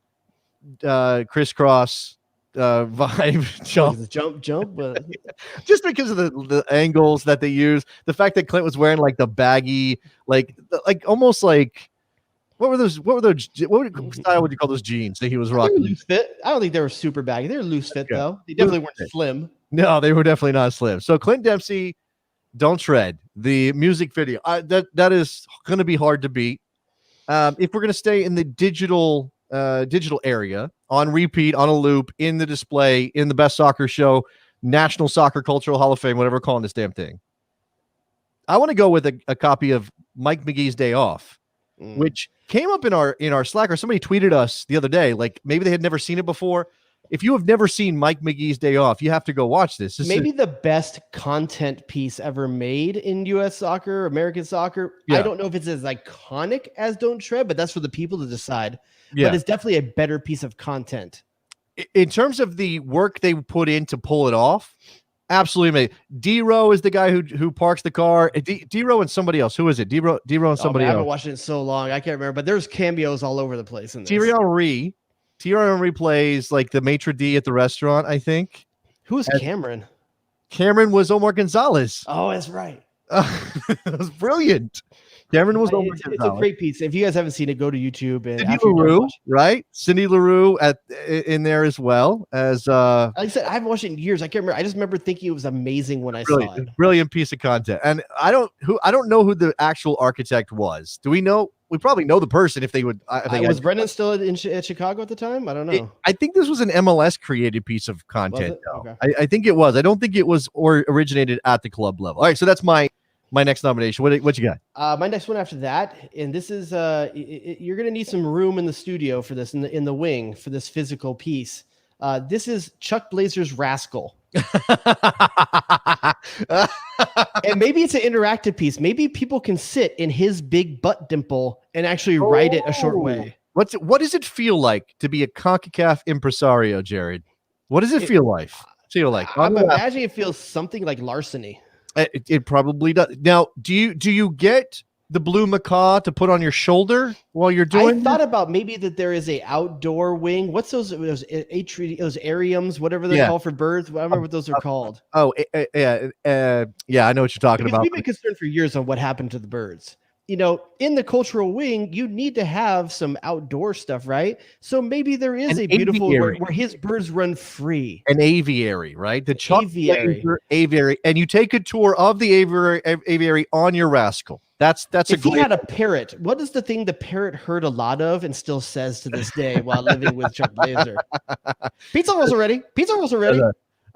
crisscross vibe jump just because of the angles that they use, the fact that Clint was wearing like the baggy, like almost like what style would you call those jeans that he was rocking? Loose fit. I don't think they were super baggy. They were loose fit though. They definitely weren't slim. No, they were definitely not slim. So Clint Dempsey, Don't Tread, the music video, that is going to be hard to beat. If we're going to stay in the digital area, on repeat, on a loop, in the display, in the Best Soccer Show, National Soccer Cultural Hall of Fame, whatever we're calling this damn thing, I want to go with a copy of Mike McGee's Day Off, which came up in our Slack, or somebody tweeted us the other day, like maybe they had never seen it before. If you have never seen Mike McGee's Day Off, you have to go watch this. Maybe the best content piece ever made in U.S. soccer, American soccer. Yeah. I don't know if it's as iconic as Don't Tread, but that's for the people to decide. Yeah. But it's definitely a better piece of content. In terms of the work they put in to pull it off, absolutely amazing. D-Row is the guy who parks the car. D-Row and somebody else. Who is it? D-Row and somebody I else. haven't watched it in so long. I can't remember, but there's cameos all over the place in this. Thierry Henry plays like the maitre d' at the restaurant, I think. Who is Cameron? Cameron was Omar Gonzalez. Oh, that's right. It was brilliant. Cameron was Omar Gonzalez. It's a great piece. If you guys haven't seen it, go to YouTube and Cindy LaRue, right? Cindy LaRue in there as well as like I said, I haven't watched it in years. I can't remember. I just remember thinking it was amazing when I saw it. Brilliant piece of content. And I don't know who the actual architect was. Do we know? we probably know the person if they would. Was Brendan still at Chicago at the time? I don't know. I think this was an MLS created piece of content. Okay. I think it was. I don't think it was or originated at the club level. All right, so that's my next nomination. What you got? My next one after that, and this is you're gonna need some room in the studio for this in the wing for this physical piece. This is Chuck Blazer's Rascal. And maybe it's an interactive piece. Maybe people can sit in his big butt dimple and actually write it a short way. What does it feel like to be a CONCACAF impresario, Jared? What does it feel like? I'm imagining it feels something like larceny. It probably does. Now, do you get the blue macaw to put on your shoulder while you're doing? I thought about maybe that there is a outdoor wing. What's those ariums, whatever they're called for birds? I don't remember what those are called. Oh, yeah, I know what you're talking about. We've been concerned for years on what happened to the birds. You know, in the cultural wing, you need to have some outdoor stuff, right? So maybe there is a beautiful where his birds run free. An aviary, right? The Chuck aviary, and you take a tour of the aviary on your Rascal. That's if he had a parrot. What is the thing the parrot heard a lot of and still says to this day while living with Chuck Blazer? Pizza rolls are ready.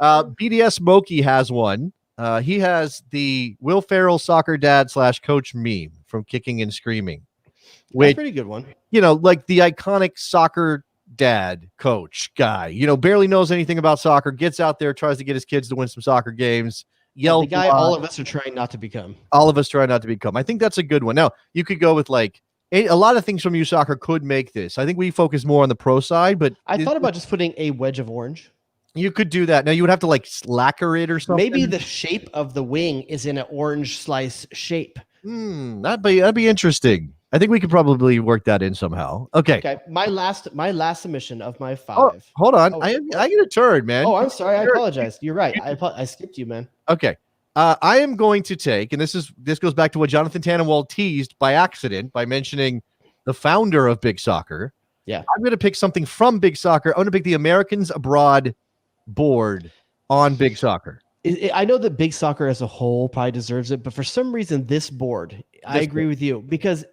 BDS Smokey has one. He has the Will Ferrell soccer dad / coach meme from Kicking and Screaming. That's a pretty good one. You know, like the iconic soccer dad coach guy, barely knows anything about soccer, gets out there, tries to get his kids to win some soccer games. The guy all of us are trying not to become. I think that's a good one. Now, you could go with like a lot of things from youth soccer could make this. I think we focus more on the pro side, but I thought about just putting a wedge of orange. You could do that. Now you would have to like lacquer it or something. Maybe the shape of the wing is in an orange slice shape. That'd be interesting. I think we could probably work that in somehow. Okay. My last submission of my 5. Oh, hold on. I get a turn, man. Oh, I'm sorry. I apologize. You're right. I skipped you, man. Okay. I am going to take, and this goes back to what Jonathan Tannenwald teased by accident by mentioning the founder of Big Soccer. Yeah. I'm going to pick something from Big Soccer. I'm going to pick the Americans Abroad board on Big Soccer. I know that Big Soccer as a whole probably deserves it, but for some reason, this board, I agree with you, because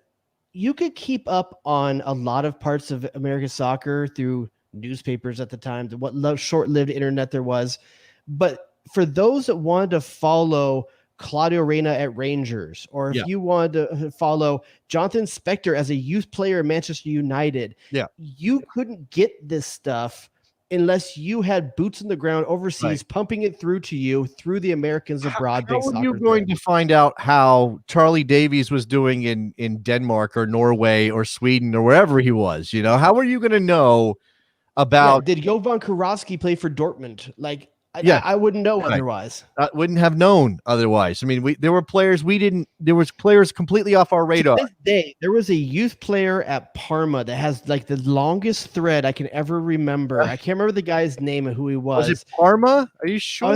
you could keep up on a lot of parts of American soccer through newspapers at the time, what short-lived internet there was. But for those that wanted to follow Claudio Reyna at Rangers, or if you wanted to follow Jonathan Spector as a youth player at Manchester United, you couldn't get this stuff unless you had boots on the ground overseas, pumping it through to you through the Americans Abroad. How are you going to find out how Charlie Davies was doing in Denmark or Norway or Sweden or wherever he was? How are you going to know about? Did Jovan Karowski play for Dortmund? Like, I wouldn't know otherwise. I wouldn't have known otherwise. I mean, there were players there was players completely off our radar. To this day, there was a youth player at Parma that has like the longest thread I can ever remember. I can't remember the guy's name and who he was. Was it Parma? Are you sure?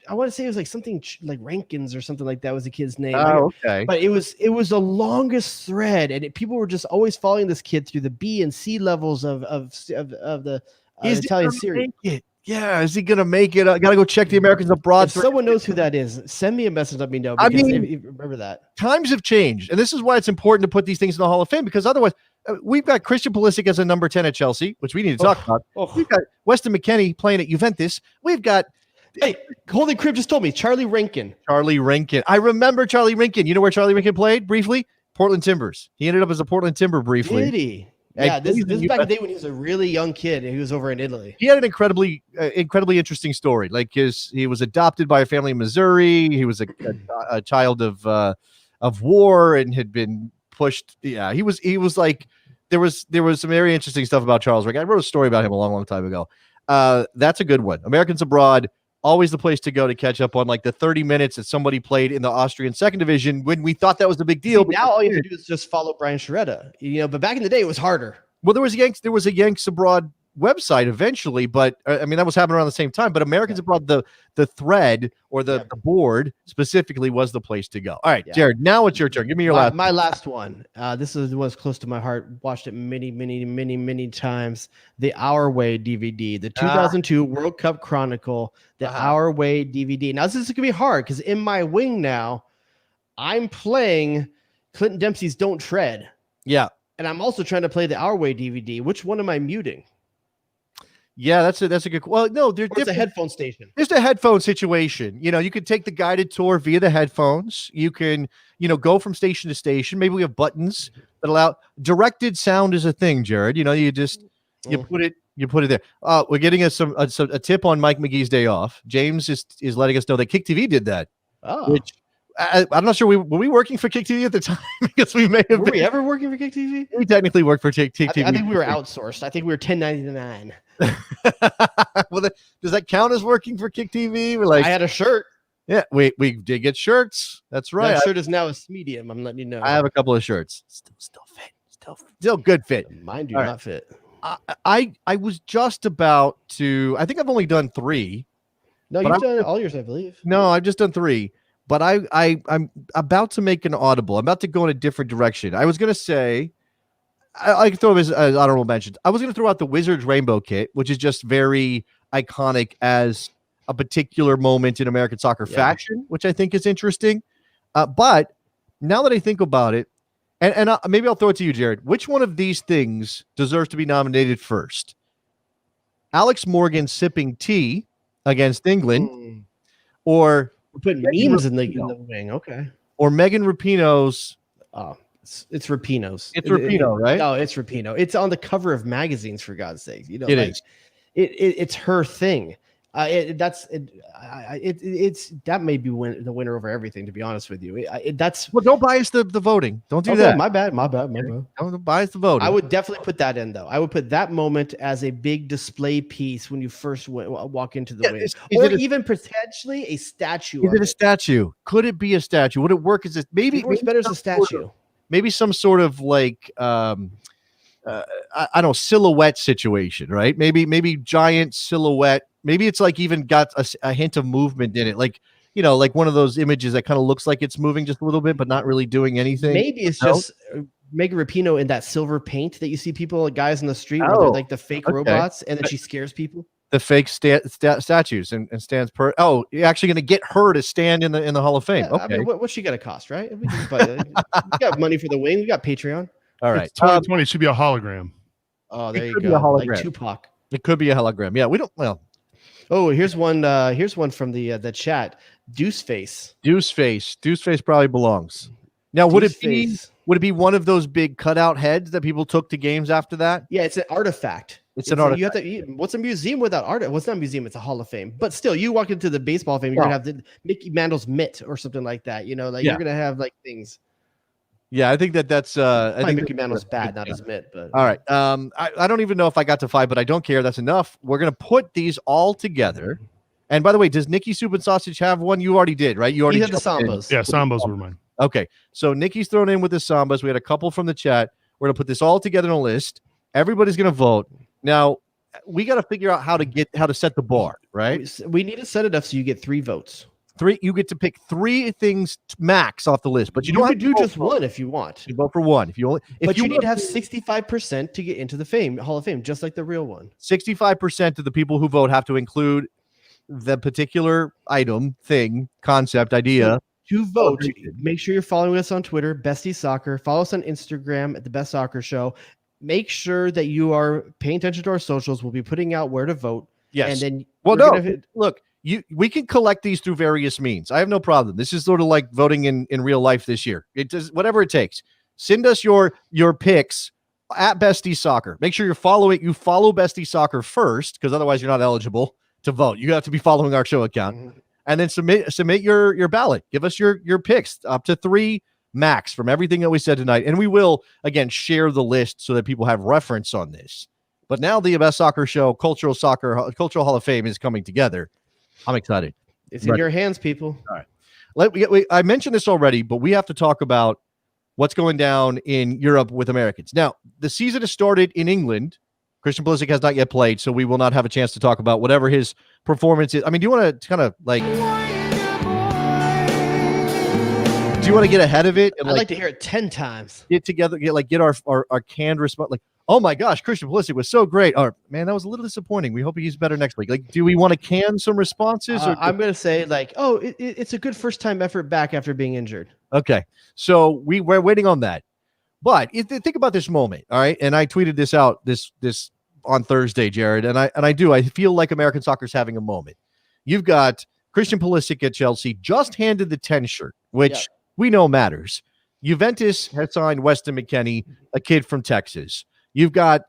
I want to say it was like something like Rankins or something like that was the kid's name. Oh, okay. But it was the longest thread, and people were just always following this kid through the B and C levels of the Italian series. Yeah, is he going to make it? I got to go check the Americans Abroad. If someone knows who that is, send me a message. Let me know. Because if remember that. Times have changed. And this is why it's important to put these things in the Hall of Fame, because otherwise we've got Christian Pulisic as a number 10 at Chelsea, which we need to talk about. We've got Weston McKennie playing at Juventus. We've got... Hey, Holy Crib just told me, Charlie Rankin. I remember Charlie Rankin. You know where Charlie Rankin played briefly? Portland Timbers. He ended up as a Portland Timber briefly. Did he? Yeah, this is back in the day when he was a really young kid and he was over in Italy. He had an incredibly interesting story. Like he was adopted by a family in Missouri. He was a child of war and had been pushed. Yeah, he was like there was some very interesting stuff about Charles Rick. I wrote a story about him a long time ago. That's a good one. Americans Abroad, always the place to go to catch up on like the 30 minutes that somebody played in the Austrian second division when we thought that was the big deal. Now all you have to do is just follow Brian Sciaretta, but back in the day it was harder. Well, there was a Yanks Abroad website eventually, but I mean, that was happening around the same time, but Americans Abroad, the thread or the board specifically was the place to go. All right, Jared, now it's your turn. Give me your my last one. This was close to my heart. Watched it many times. The Our Way DVD, the 2002 World Cup Chronicle, the Our Way DVD. Now this is going to be hard because in my wing now, I'm playing Clinton Dempsey's Don't Tread. Yeah. And I'm also trying to play the Our Way DVD. Which one am I muting? Yeah, that's a good. Well, no, there's It's a headphone station. There's a headphone situation. You can take the guided tour via the headphones. You can, go from station to station. Maybe we have buttons that allow directed sound is a thing, Jared. You just you put it there. We're getting us a tip on Mike McGee's day off. James is letting us know that Kick TV did that. Oh. Which I'm not sure. Were we working for Kick TV at the time? Because we may have. Were we ever working for Kick TV? We technically worked for Kick TV. I think we were outsourced. I think we were 1099. Well, does that count as working for Kick TV? We're like, I had a shirt. Yeah, we did get shirts. That's right. That shirt is now a medium. I'm letting you know. I have a couple of shirts. Still fit. Still good fit. Mine do not fit. I was just about to. I think I've only done 3. No, you've done all yours, I believe. No, I've just done 3. But I'm about to make an audible. I'm about to go in a different direction. I was going to say, I can throw this as honorable mentions. I was going to throw out the Wizards Rainbow Kit, which is just very iconic as a particular moment in American soccer fashion, which I think is interesting. But now that I think about it, and maybe I'll throw it to you, Jared. Which one of these things deserves to be nominated first? Alex Morgan sipping tea against England, or we're putting memes in the wing. Okay. Or Megan Rapinoe's. It's Rapinoe's. It's Rapinoe, right? No, it's Rapinoe. It's on the cover of magazines, for God's sake. It is. It's her thing. That may be the winner over everything. To be honest with you, don't bias the voting. Don't do that. My bad. Don't bias the voting. I would definitely put that in, though. I would put that moment as a big display piece when you first walk into the wing, or even potentially a statue. Is it a statue? Could it be a statue? Would it work as maybe? It works better as a statue. Maybe some sort of like I don't know, silhouette situation, right? Maybe giant silhouette. Maybe it's like even got a hint of movement in it, like like one of those images that kind of looks like it's moving just a little bit, but not really doing anything. Maybe it's just Megan Rapinoe in that silver paint that you see guys in the street where they're like the fake robots, and then she scares people. The fake statues and stands per. Oh, you're actually going to get her to stand in the Hall of Fame. Yeah, okay, I mean, what's she going to cost, right? We got money for the wing. We got Patreon. All right, 2020 should be a hologram. Oh, there you go. Like Tupac. It could be a hologram. Yeah, we don't. Well. Oh, here's one. Here's one from the chat. Deuce face probably belongs. Now, would it be one of those big cutout heads that people took to games after that? Yeah, it's an artifact. It's an artifact. What's a museum without art? Well, it's not a museum. It's a Hall of Fame. But still, you walk into the baseball of fame, you're gonna have the Mickey Mantle's mitt or something like that. You're gonna have like things. Yeah, I think that's. I think Mickey Mantle's bad, not his mitt. But all right. I don't even know if I got to 5, but I don't care. That's enough. We're gonna put these all together. And by the way, does Nikki Soup and Sausage have one? You already did, right? You already had the Sambas. Yeah, Sambas were mine. Okay, so Nikki's thrown in with the Sambas. We had a couple from the chat. We're gonna put this all together in a list. Everybody's gonna vote. Now we got to figure out how to set the bar, right? We need to set it up so you get 3 votes. 3. You get to pick 3 things max off the list, but you don't have to do just one if you want. You vote for one if you need to have 65% to get into the Hall of Fame, just like the real one. 65% of the people who vote have to include the particular item, thing, concept, idea. To vote, make sure you're following us on Twitter, Bestie Soccer. Follow us on Instagram at The Best Soccer Show. Make sure that you are paying attention to our socials. We'll be putting out where to vote. Yes. And then look, we can collect these through various means. I have no problem. This is sort of like voting in real life this year. It does whatever it takes. Send us your picks at Bestie Soccer. Make sure you follow Bestie Soccer first, because otherwise you're not eligible to vote. You have to be following our show account. And then submit your ballot. Give us your picks, up to 3 max from everything that we said tonight. And we will, again, share the list so that people have reference on this. But now the Best Soccer Show, Cultural Hall of Fame is coming together. I'm excited. It's in your hands, people. All right. I mentioned this already, but we have to talk about what's going down in Europe with Americans. Now, the season has started in England. Christian Pulisic has not yet played, so we will not have a chance to talk about whatever his performance is. I mean, do you want to kind of like... Do you want to get ahead of it? And I'd like to hear it 10 times. Get together, get our canned response. Like, oh my gosh, Christian Pulisic was so great. Or man, that was a little disappointing. We hope he's better next week. Like, do we want to can some responses? I'm going to say it's a good first time effort back after being injured. Okay, so we're waiting on that. But think about this moment, all right? And I tweeted this out this on Thursday, Jared, and I feel like American soccer's having a moment. You've got Christian Pulisic at Chelsea, just handed the 10 shirt, which we know matters. Juventus has signed Weston McKennie, a kid from Texas. You've got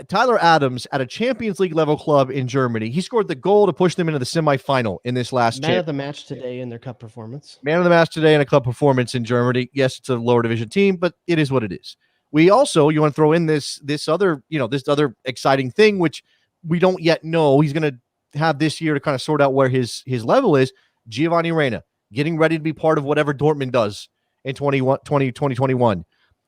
Tyler Adams at a Champions League level club in Germany. He scored the goal to push them into the semifinal in this last Man of the match today in their cup performance. Man of the match today in a club performance in Germany. Yes, it's a lower division team, but it is what it is. We also, you want to throw in this other exciting thing, which we don't yet know. He's going to have this year to kind of sort out where his level is. Giovanni Reina getting ready to be part of whatever Dortmund does in 2021.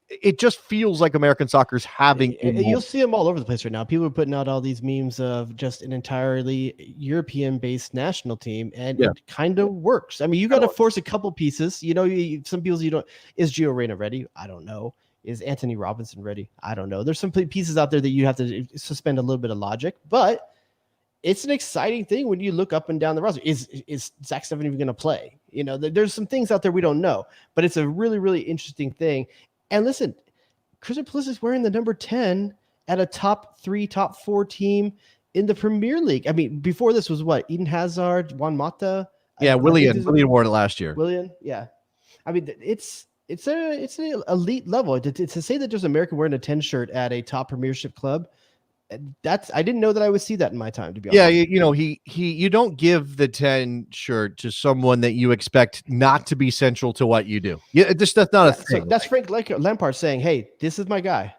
It just feels like American soccer's having. You'll see them all over the place right now. People are putting out all these memes of just an entirely European-based national team, and it kind of works. I mean, you got to force a couple pieces. Some people you don't. Is Gio Reyna ready? I don't know. Is Anthony Robinson ready? I don't know. There's some pieces out there that you have to suspend a little bit of logic, but it's an exciting thing when you look up and down the roster. Is Zach Steffen even going to play? There's some things out there we don't know, but it's a really, really interesting thing. And listen, Christian Pulisic is wearing the number 10 at a top 3, top 4 team in the Premier League. I mean, before this was what? Eden Hazard, Juan Mata? Yeah, Willian wore it last year. Willian, yeah. I mean, it's an elite level. To say that there's an American wearing a 10 shirt at a top Premiership club, I didn't know that I would see that in my time, to be honest. Yeah, you don't give the 10 shirt to someone that you expect not to be central to what you do. Yeah, that's not a thing. So that's Frank Lampard saying, "Hey, this is my guy."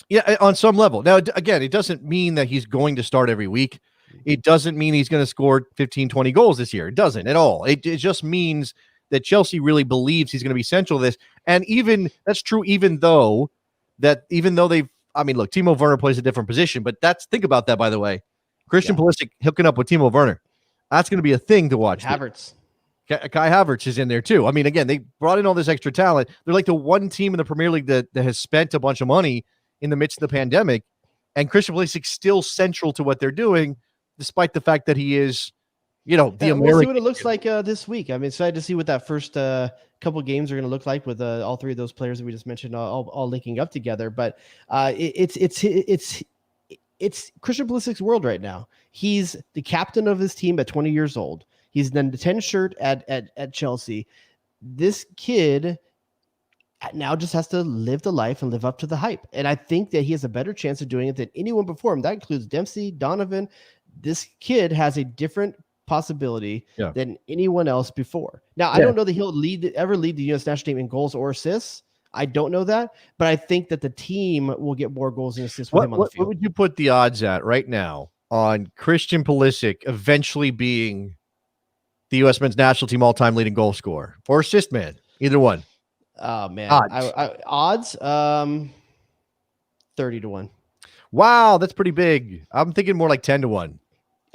Yeah, on some level. Now, again, it doesn't mean that he's going to start every week. It doesn't mean he's going to score 15, 20 goals this year. It doesn't at all. It just means that Chelsea really believes he's going to be central to this. And that's true, even though they've, I mean, look, Timo Werner plays a different position, but think about that, by the way. Christian Pulisic hooking up with Timo Werner. That's going to be a thing to watch. Havertz. Kai Havertz is in there too. I mean, again, they brought in all this extra talent. They're like the one team in the Premier League that has spent a bunch of money in the midst of the pandemic, and Christian Pulisic still central to what they're doing, despite the fact that he is, the American. We'll see what it looks like this week. I'm excited to see what that first couple games are going to look like with all three of those players that we just mentioned all linking up together. But it's Christian Pulisic's world right now. He's the captain of his team at 20 years old. He's done the 10 shirt at Chelsea. This kid now just has to live the life and live up to the hype. And I think that he has a better chance of doing it than anyone before him. That includes Dempsey, Donovan. This kid has a different possibility than anyone else before. Now, I don't know that he'll ever lead the U.S. national team in goals or assists. I don't know that, but I think that the team will get more goals and assists with him on the field. What would you put the odds at right now on Christian Pulisic eventually being the U.S. men's national team all-time leading goal scorer or assist man? Either one. Oh, man. Odds? 30-1. Wow, that's pretty big. I'm thinking more like 10-1.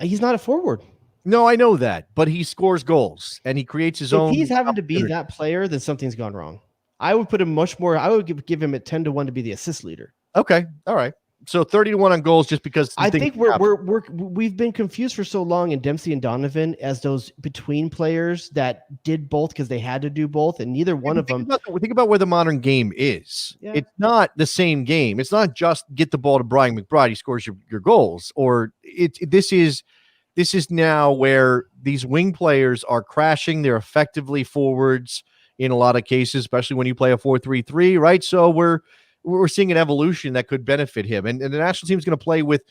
He's not a forward. No, I know that, but he scores goals and he creates his own. If he's having to be that player, then something's gone wrong. I would put him much more. I would give him at 10-1 to be the assist leader. Okay, all right. So 30-1 on goals, just because I think we've been confused for so long in Dempsey and Donovan as those between players that did both because they had to do both, and neither one of them. Think about where the modern game is. Yeah. It's not the same game. It's not just get the ball to Brian McBride, he scores your goals. Or this is now where these wing players are crashing. They're effectively forwards in a lot of cases, especially when you play a 4-3-3, right? So we're seeing an evolution that could benefit him. And the national team is going to play with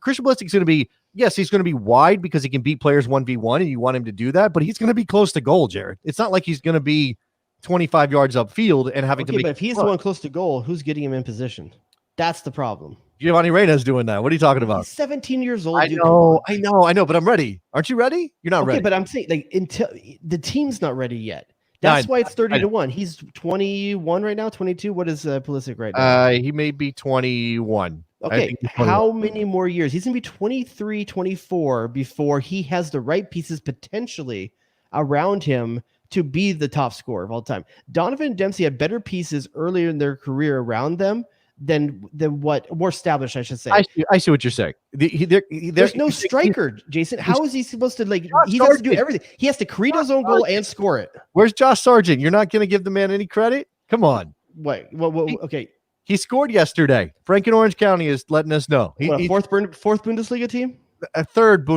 Christian Pulisic is going to be, yes, he's going to be wide because he can beat players 1v1 and you want him to do that, but he's going to be close to goal, Jared. It's not like he's going to be 25 yards upfield and having to make. But if he's the one close to goal, who's getting him in position? That's the problem. Giovanni Reina is doing that. What are you talking about? He's 17 years old. I know, but I'm ready. Aren't you ready? You're not ready. But I'm saying until the team's not ready yet. That's why it's 30-1. He's 21 right now, 22. What is Pulisic right now? He may be 21. Okay, how many more years? He's going to be 23, 24 before he has the right pieces potentially around him to be the top scorer of all time. Donovan and Dempsey had better pieces earlier in their career around them than what more established, I should say. I see what you're saying. There's no striker, Jason. How is he supposed to he has to do everything. He has to create his own goal and score it. Where's Josh Sargent? You're not going to give the man any credit? Come on. Wait, what okay. He scored yesterday. Frank in Orange County is letting us know. What, a fourth Bundesliga team? A third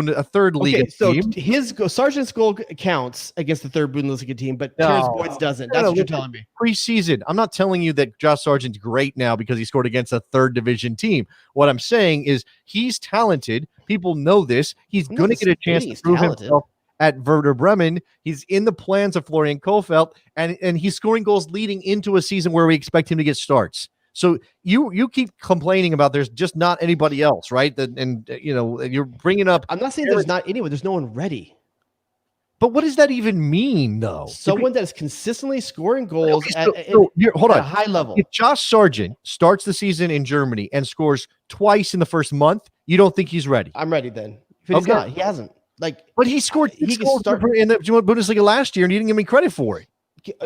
league team. His Sargent's goal counts against the third Bundesliga team, but Terrence Boyd's doesn't. That's what you're telling me. Preseason. I'm not telling you that Josh Sargent's great now because he scored against a third division team. What I'm saying is he's talented. People know this. He's going to get a chance to prove himself at Werder Bremen. He's in the plans of Florian Kohfeldt, and he's scoring goals leading into a season where we expect him to get starts. So you keep complaining about there's just not anybody else, right? You're bringing up. I'm not saying there's not anyone. There's no one ready. But what does that even mean, though? Someone that is consistently scoring goals at a high level. If Josh Sargent starts the season in Germany and scores twice in the first month, you don't think he's ready? I'm ready then. But he's not. He hasn't. But he scored. He scored in the Bundesliga last year, and you didn't give me credit for it.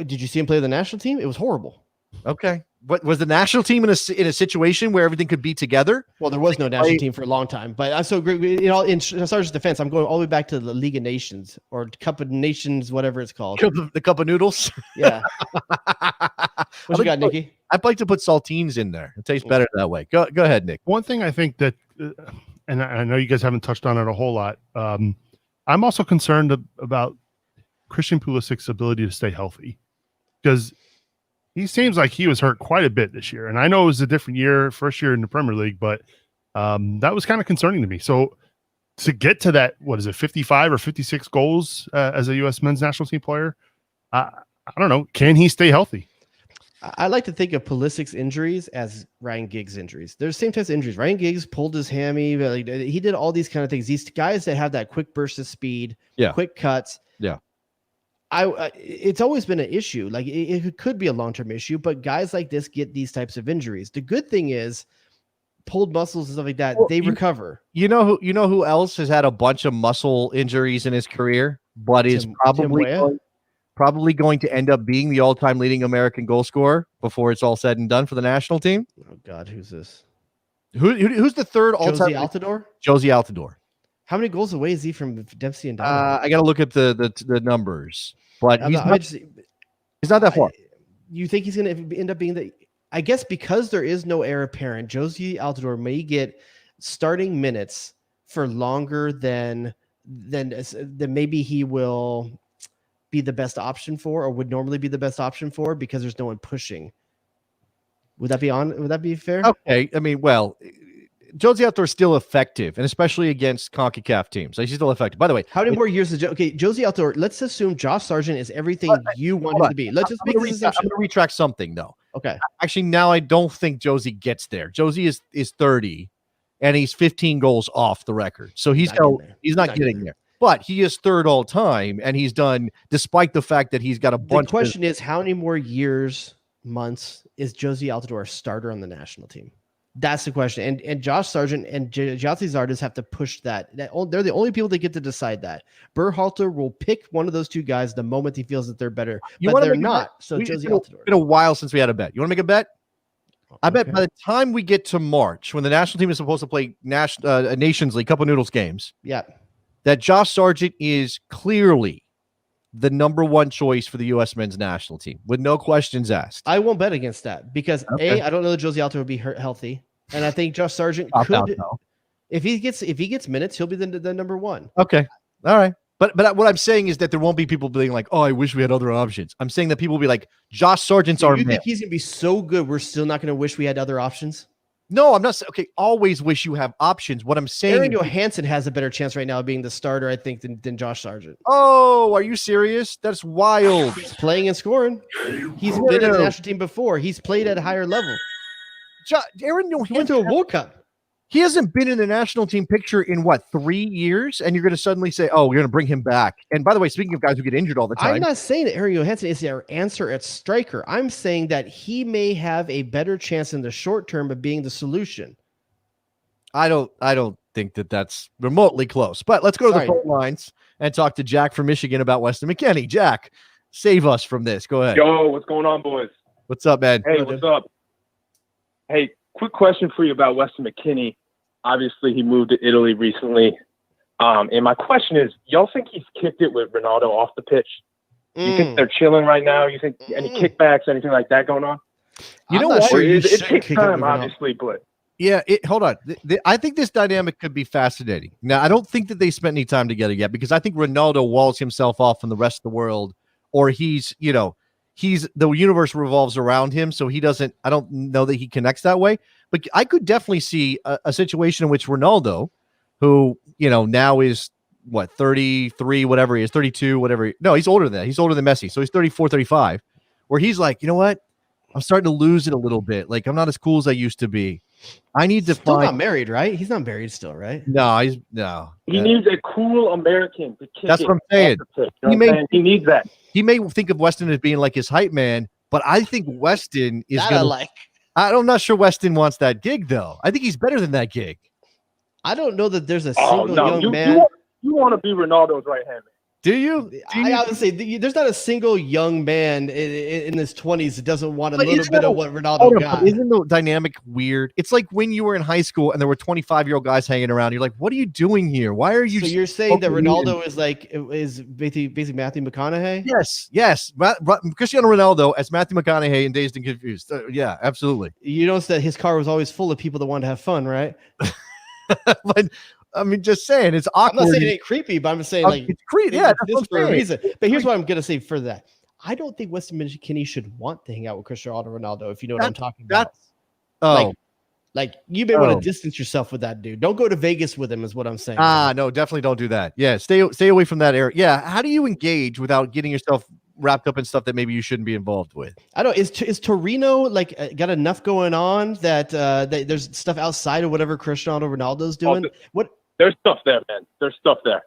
Did you see him play the national team? It was horrible. Okay. What was the national team in a situation where everything could be together? Well, there was no national team for a long time, but I'm so great. In Sargent's defense, I'm going all the way back to the League of Nations or Cup of Nations, whatever it's called. The Cup of Noodles. Yeah. What you got, Nikki? I'd like to put saltines in there. It tastes better that way. Go ahead, Nick. One thing I think that, and I know you guys haven't touched on it a whole lot. I'm also concerned about Christian Pulisic's ability to stay healthy, because he seems like he was hurt quite a bit this year. And I know it was a different year, first year in the Premier League, but that was kind of concerning to me. So to get to that, 55 or 56 goals as a U.S. men's national team player, I don't know. Can he stay healthy? I like to think of Pulisic's injuries as Ryan Giggs injuries. There's the same types of injuries. Ryan Giggs pulled his hammy. He did all these kind of things. These guys that have that quick burst of speed, quick cuts. Yeah. It's always been an issue. Like it could be a long-term issue, but guys like this get these types of injuries. The good thing is pulled muscles and stuff like that, they recover. You know who else has had a bunch of muscle injuries in his career, but is probably going to end up being the all-time leading American goal scorer before it's all said and done for the national team? Oh God, who's this? Who's the third all-time? Josie Altidore? Josie Altidore. How many goals away is he from Dempsey and Donovan? I got to look at the numbers, but he's not that far. You think he's going to end up being the? I guess because there is no heir apparent, Josie Altidore may get starting minutes for longer than maybe he will be the best option for, or would normally be the best option for, because there's no one pushing. Would that be fair? Okay, I mean, well, Josie Altidore is still effective, and especially against CONCACAF teams. He's still effective. By the way, how many more years is Josie Altidore? Let's assume Josh Sargent is everything you want him to be. Let's just make this assumption. I'm going to retract something, though. Okay. Actually, now I don't think Josie gets there. Josie is 30, and he's 15 goals off the record. So he's not getting there. But he is third all time, and he's done, despite the fact that he's got a bunch. The question is, how many more months is Josie Altidore a starter on the national team? That's the question. And Josh Sargent and Gyasi Zardes have to push that. They're the only people that get to decide that. Berhalter will pick one of those two guys the moment he feels that they're better. But they're not. So Josie Altidore. It's been a while since we had a bet. You want to make a bet? I bet by the time we get to March, when the national team is supposed to play Nations League, Cup of Noodles games, that Josh Sargent is clearly the number one choice for the U.S. men's national team, with no questions asked. I won't bet against that because I don't know that Josie Altidore will be healthy, and I think Josh Sargent could. If he gets minutes, he'll be the number one. Okay, all right. But what I'm saying is that there won't be people being like, "Oh, I wish we had other options." I'm saying that people will be like, "Josh Sargent's our man." You think he's gonna be so good? We're still not gonna wish we had other options. No, I'm not saying. Okay, always wish you have options. What I'm saying, Aaron Johansson has a better chance right now of being the starter, I think, than Josh Sargent. Oh, are you serious? That's wild. He's playing and scoring. He's been in the national team before. He's played at a higher level. Aaron Johansson went to a World Cup. He hasn't been in the national team picture in 3 years, and you're going to suddenly say, "Oh, we're going to bring him back." And by the way, speaking of guys who get injured all the time, I'm not saying that Aaron Johansson is their answer at striker. I'm saying that he may have a better chance in the short term of being the solution. I don't think that that's remotely close. But let's go to the phone lines and talk to Jack from Michigan about Weston McKennie. Jack, save us from this. Go ahead. Yo, what's going on, boys? What's up, man? Hey, what's up? Hey, quick question for you about Weston McKennie. Obviously, he moved to Italy recently. And my question is, y'all think he's kicked it with Ronaldo off the pitch? You think they're chilling right now? You think any kickbacks, anything like that going on? You I'm know not what? sure you It should takes kick up time, with Ronaldo. obviously, but Yeah, hold on. I think this dynamic could be fascinating. Now, I don't think that they spent any time together yet because I think Ronaldo walls himself off from the rest of the world, or he's the universe revolves around him, so he doesn't. I don't know that he connects that way. But I could definitely see a situation in which Ronaldo, who now is what 33, whatever he is, 32, whatever. No, he's older than that. He's older than Messi, so he's 34, 35, where he's like, you know what? I'm starting to lose it a little bit. Like I'm not as cool as I used to be. I need to Still find. not married, right? He's not married still, right? No, he's no. he needs a cool American to kick That's it what I'm saying. off the pitch. You know what I'm saying? He needs that. He may think of Weston as being like his hype man, but I think Weston is That gonna. I like. I'm not sure Weston wants that gig though. I think he's better than that gig. I don't know that there's a Oh single no, young man. you want to be Ronaldo's right hand man. Do you? I would say there's not a single young man in his 20s that doesn't want a little bit of what Ronaldo got. Isn't the dynamic weird? It's like when you were in high school and there were 25-year-old guys hanging around. You're like, what are you doing here? Why are you? So you're saying that smoking Ronaldo weed? is basically Matthew McConaughey? Yes. Cristiano Ronaldo as Matthew McConaughey in Dazed and Confused. Yeah, absolutely. You notice that his car was always full of people that wanted to have fun, right? But I mean, just saying, it's awkward. I'm not saying it ain't creepy, but I'm just saying like it's creepy. Yeah, this for a reason. But here's what I'm gonna say for that. I don't think Weston McKennie should want to hang out with Cristiano Ronaldo, if you know what I'm talking about. Like you may want to distance yourself with that dude. Don't go to Vegas with him, is what I'm saying. No, definitely don't do that. Yeah, stay away from that area. Yeah, how do you engage without getting yourself wrapped up in stuff that maybe you shouldn't be involved with? I don't. Is Torino got enough going on that there's stuff outside of whatever Cristiano Ronaldo's doing? There's stuff there, man. There's stuff there.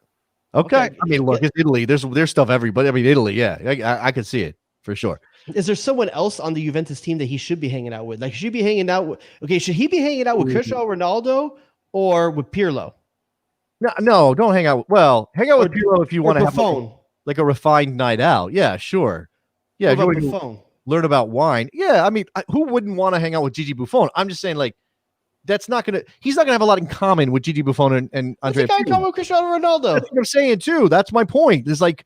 Okay. I mean, look, it's Italy. There's stuff everybody. I mean, Italy. Yeah, I can see it for sure. Is there someone else on the Juventus team that he should be hanging out with? Like, should he be hanging out with? Okay, should he be hanging out with Cristiano Ronaldo or with Pirlo? No, don't hang out. Well, hang out with Pirlo if you want to have like a refined night out. Yeah, sure. Yeah, if you want to learn about wine. Yeah, I mean, who wouldn't want to hang out with Gigi Buffon? I'm just saying, like, he's not gonna have a lot in common with Gigi Buffon and Andrea. What's he got in common with Cristiano Ronaldo? That's what I'm saying too. That's my point. It's like,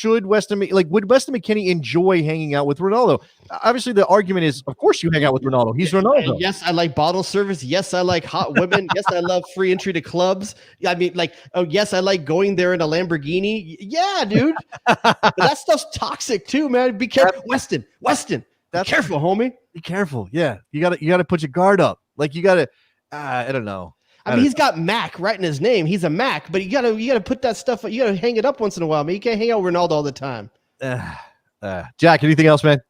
would Weston McKennie enjoy hanging out with Ronaldo? Obviously, the argument is, of course, you hang out with Ronaldo. He's Ronaldo. Yes, I like bottle service. Yes, I like hot women. Yes, I love free entry to clubs. I mean, like, oh yes, I like going there in a Lamborghini. Yeah, dude. But that stuff's toxic too, man. Be careful, Weston. Be careful, homie. Be careful. Yeah, you gotta put your guard up. Like you gotta. I don't know. I mean, he's got Mac right in his name. He's a Mac, but you gotta put that stuff. You gotta hang it up once in a while, man. You can't hang out with Ronaldo all the time. Jack, anything else, man?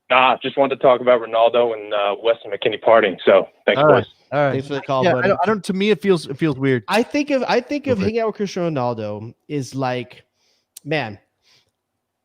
Nah, just wanted to talk about Ronaldo and Weston McKennie partying. So thanks, boys. All right. Thanks for the call, Yeah, buddy. I don't. To me, it feels weird. I think of hanging out with Cristiano Ronaldo is like, man,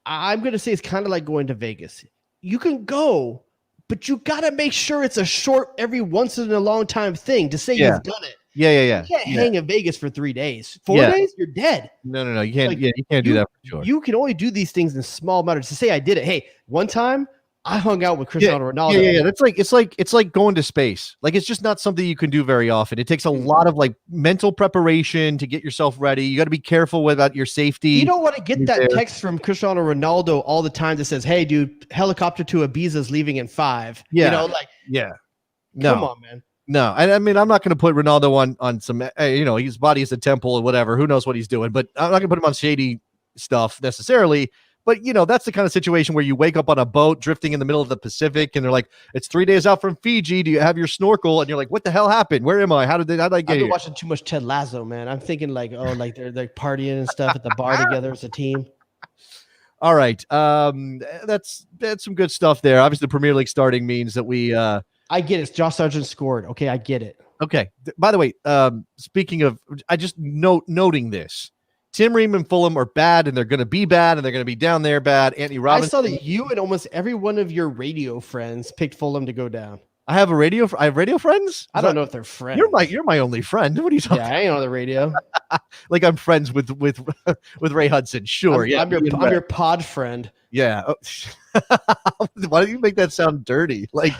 I'm gonna say it's kind of like going to Vegas. You can go, but you gotta make sure it's a short, every once in a long time thing to say you've done it. Yeah. You can't hang in Vegas for 3 days. 4 days, you're dead. No. You can't. You can't do that for sure. You can only do these things in small amounts. To say I did it. Hey, one time I hung out with Cristiano Ronaldo. Yeah. That's like it's like going to space. Like it's just not something you can do very often. It takes a lot of like mental preparation to get yourself ready. You got to be careful about your safety. You don't want to get that text from Cristiano Ronaldo all the time that says, "Hey, dude, helicopter to Ibiza's leaving in 5." Yeah. No. Come on, man. No, and I mean, I'm not going to put Ronaldo on some, his body is a temple or whatever. Who knows what he's doing? But I'm not going to put him on shady stuff necessarily. But, that's the kind of situation where you wake up on a boat drifting in the middle of the Pacific and they're like, it's 3 days out from Fiji. Do you have your snorkel? And you're like, what the hell happened? Where am I? How did I get I've been here? watching too much Ted Lasso, man. I'm thinking like, oh, like they're partying and stuff at the bar together as a team. All right. That's some good stuff there. Obviously, the Premier League starting means that we I get it. Josh Sargent scored. Okay, I get it. Okay. By the way, speaking of, I just noting this. Tim Ream and Fulham are bad, and they're going to be bad, and they're going to be down there bad. Anthony Robinson. I saw that you and almost every one of your radio friends picked Fulham to go down. I have radio friends. I don't know if they're friends. You're my only friend. What are you talking? Yeah, I ain't on the radio. Like I'm friends with Ray Hudson. Sure, I'm your pod friend. Yeah. Oh. Why do you make that sound dirty? Like,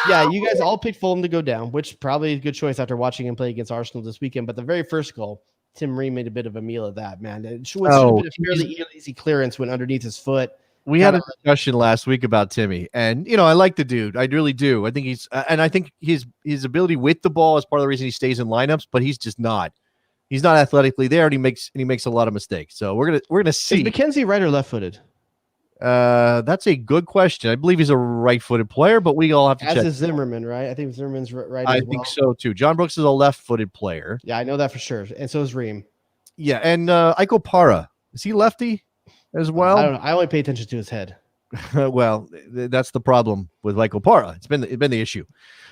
yeah, you guys all picked Fulham to go down, which probably is a good choice after watching him play against Arsenal this weekend. But the very first goal, Tim Ream made a bit of a meal of that, man. It was a fairly easy clearance, went underneath his foot. We had a discussion last week about Timmy, and I like the dude. I really do. I think I think his ability with the ball is part of the reason he stays in lineups, but he's just not. He's not athletically there, and he makes a lot of mistakes. So we're gonna see. Is McKenzie right or left-footed? That's a good question. I believe he's a right-footed player, but we all have to check. As is Zimmerman, right? I think Zimmerman's right. I think so too. John Brooks is a left-footed player. Yeah, I know that for sure, and so is Reem. Yeah, and Iko Para, is he lefty as well? I don't know. I only pay attention to his head. Well, that's the problem with Iko Para. It's been the issue.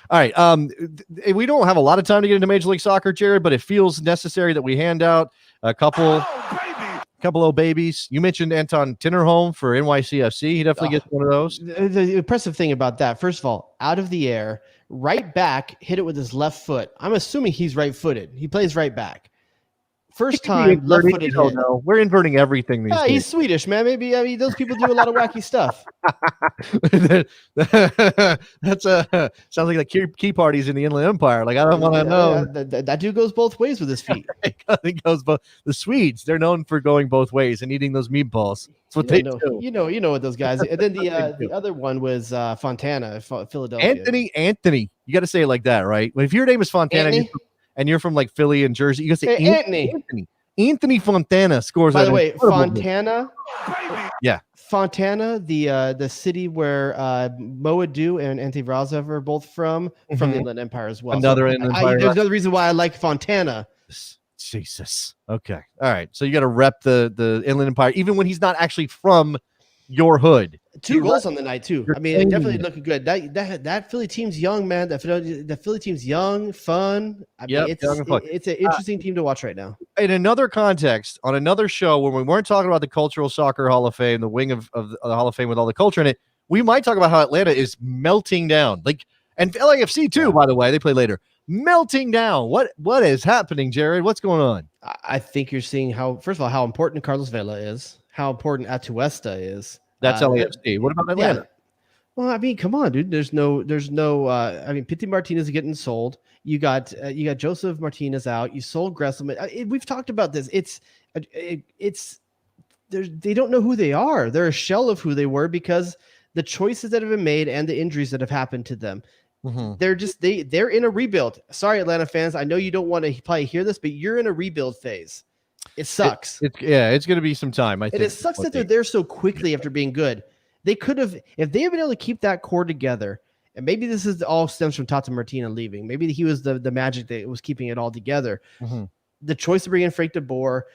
All right. We don't have a lot of time to get into Major League Soccer, Jared, but it feels necessary that we hand out a couple old babies. You mentioned Anton Tinnerholm for NYCFC. He definitely gets one of those. The impressive thing about that, first of all, out of the air, right back, hit it with his left foot. I'm assuming he's right-footed. He plays right back. First time left-footed hit. No, we're inverting everything these days. He's Swedish, man. Maybe those people do a lot of wacky stuff. That's sounds like the key parties in the Inland Empire. Like, I don't want to know. That dude goes both ways with his feet. He goes both. The Swedes, they're known for going both ways and eating those meatballs. That's what they do. You know what those guys. And then the other one was Fontana, Philadelphia. Anthony. You got to say it like that, right? If your name is Fontana and you're from like Philly and Jersey, you got to say Anthony Fontana scores. By the way, Fontana. Yeah. Fontana, the city where Moadu and Antivrazov are both from the Inland Empire as well. Another Inland Empire. There's another reason why I like Fontana. Jesus. Okay. All right. So you got to rep the Inland Empire, even when he's not actually from your hood. 2 goals on the night too. I mean, definitely looking good. That Philly team's young, man. The Philly team's young, fun. I mean, it's an interesting team to watch right now. In another context, on another show, when we weren't talking about the Cultural Soccer Hall of Fame, the wing of the Hall of Fame with all the culture in it, we might talk about how Atlanta is melting down. And LAFC too, by the way, they play later. Melting down. What is happening, Jared? What's going on? I think you're seeing first of all, how important Carlos Vela is, how important Atuesta is. That's LAFC. What about Atlanta? Yeah. Well, I mean, come on, dude. There's no. I mean, Pity Martinez is getting sold. You got Joseph Martinez out. You sold Gresselman. We've talked about this. They don't know who they are. They're a shell of who they were because the choices that have been made and the injuries that have happened to them. Mm-hmm. They're in a rebuild. Sorry, Atlanta fans. I know you don't want to probably hear this, but you're in a rebuild phase. It sucks. It's going to be some time. I think it sucks that they're there so quickly after being good. They could have, if they had been able to keep that core together, and maybe this is all stems from Tata Martina leaving. Maybe he was the magic that was keeping it all together. Mm-hmm. The choice to bring in Frank de Boer,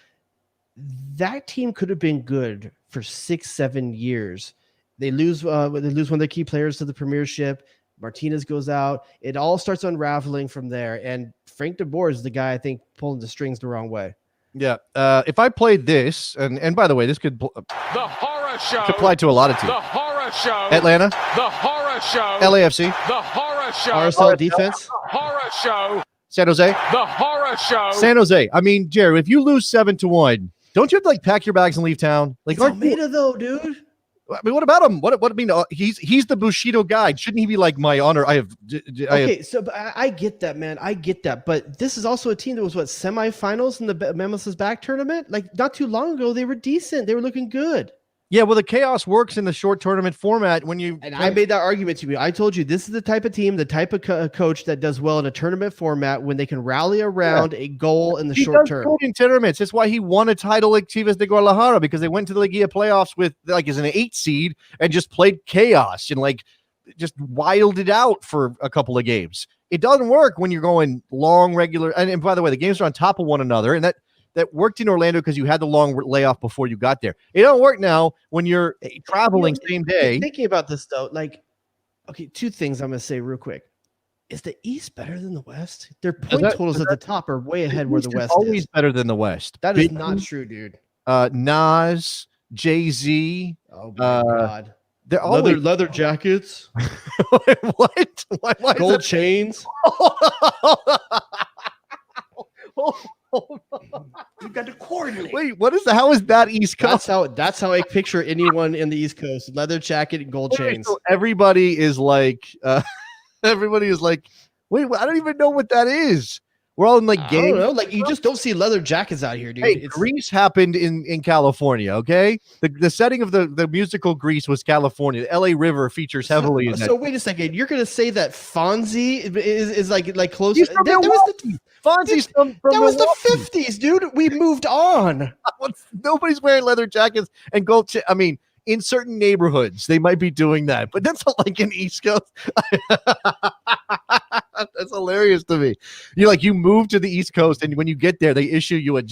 that team could have been good for 6-7 years. They lose one of their key players to the Premiership. Martinez goes out. It all starts unraveling from there. And Frank de Boer is the guy I think pulling the strings the wrong way. Yeah. If I played this, and by the way, this could the horror show could apply to a lot of teams. The horror show. Atlanta. The horror show. LAFC. The horror show. RSL defense. Horror show. San Jose. The horror show. San Jose. I mean, Jerry, if you lose 7-1, don't you have to pack your bags and leave town? It's Almeida though, dude. I mean, what about him? What I mean, he's the Bushido guy. Shouldn't he be like my honor? So I get that, man. I get that. But this is also a team that was semifinals in the MLS back tournament. Like not too long ago, they were decent. They were looking good. Yeah, well, the chaos works in the short tournament format when you. And I made that argument to you. I told you this is the type of team, the type of coach that does well in a tournament format when they can rally around a goal in the short term. In tournaments, that's why he won a title like Chivas de Guadalajara, because they went to the Liguilla playoffs with as an 8 seed and just played chaos and just wilded out for a couple of games. It doesn't work when you're going long regular. And by the way, the games are on top of one another, and that worked in Orlando because you had the long layoff before you got there. It don't work now when you're traveling same day. Thinking about this though, okay, 2 things I'm going to say real quick. Is the East better than the West? Their point totals at the top are way ahead where the West is. Always better than the West. That is not true, dude. Nas, Jay-Z. Oh my God. They're always leather jackets. What? Why gold chains. You got to coordinate. Wait, how is that East Coast? That's how I picture anyone in the East Coast. Leather jacket and gold chains. So everybody is like, wait, I don't even know what that is. We're all in like I games. don't know. Like you just don't see leather jackets out here, dude. Hey, Grease happened in California. Okay, the setting of the musical Grease was California. The L.A. River features heavily in that. So wait a second. You're gonna say that Fonzie is like close? He's from Milwaukee. Fonzie's from that was the Milwaukee. 50s, dude. We moved on. Nobody's wearing leather jackets and gold. I mean, in certain neighborhoods, they might be doing that, but that's not like in East Coast. That's hilarious to me. You move to the East Coast, and when you get there, they issue you a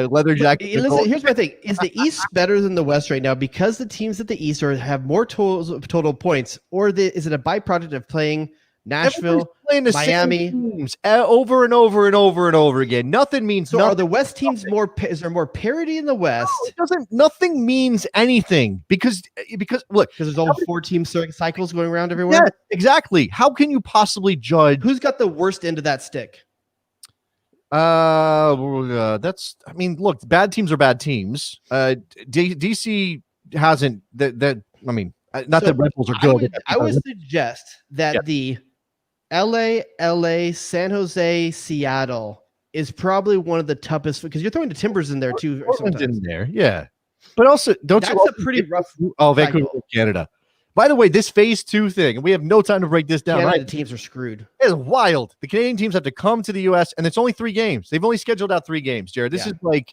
leather jacket. Listen, here's my thing: is the East better than the West right now because the teams at the East have more total points, or is it a byproduct of playing Nashville, playing the Miami same teams over and over and over and over again? Nothing means. So nothing. are the West teams more? Is there more parity in the West? No, it doesn't. Nothing means anything because look, because there's all 4 team cycles going around everywhere. Yeah, exactly. How can you possibly judge who's got the worst end of that stick? That's. I mean, look, bad teams are bad teams. DC hasn't that. I mean, not that Red Bulls are good. I would suggest that the LA, San Jose, Seattle is probably one of the toughest because you're throwing the Timbers in there too. Portland's in there, yeah. But also, that's a pretty rough. Oh, Vancouver, Canada. By the way, this phase 2 thing, and we have no time to break this down. Canada teams are screwed. It's wild. The Canadian teams have to come to the U.S. and it's only 3 games. They've only scheduled out 3 games, Jared. This is like.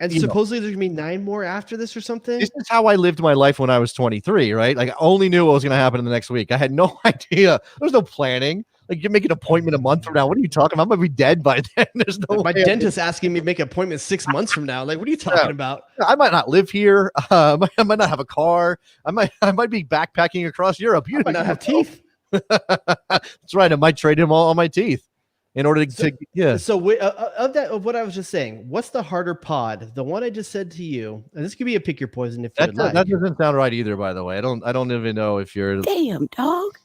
And supposedly there's gonna be 9 more after this or something. This is how I lived my life when I was 23, right? Like I only knew what was going to happen in the next week. I had no idea. There's no planning. Like you make an appointment a month from now. What are you talking about? I'm gonna be dead by then. There's no. My dentist asking me to make an appointment 6 months from now. Like, what are you talking about? I might not live here. I might not have a car. I might be backpacking across Europe. You might not have teeth. That's right. I might trade him all my teeth. In order to yeah. So of what I was just saying, what's the harder pod? The one I just said to you, and this could be a pick your poison if you would like. That doesn't sound right either. By the way, I don't even know if you're damn dog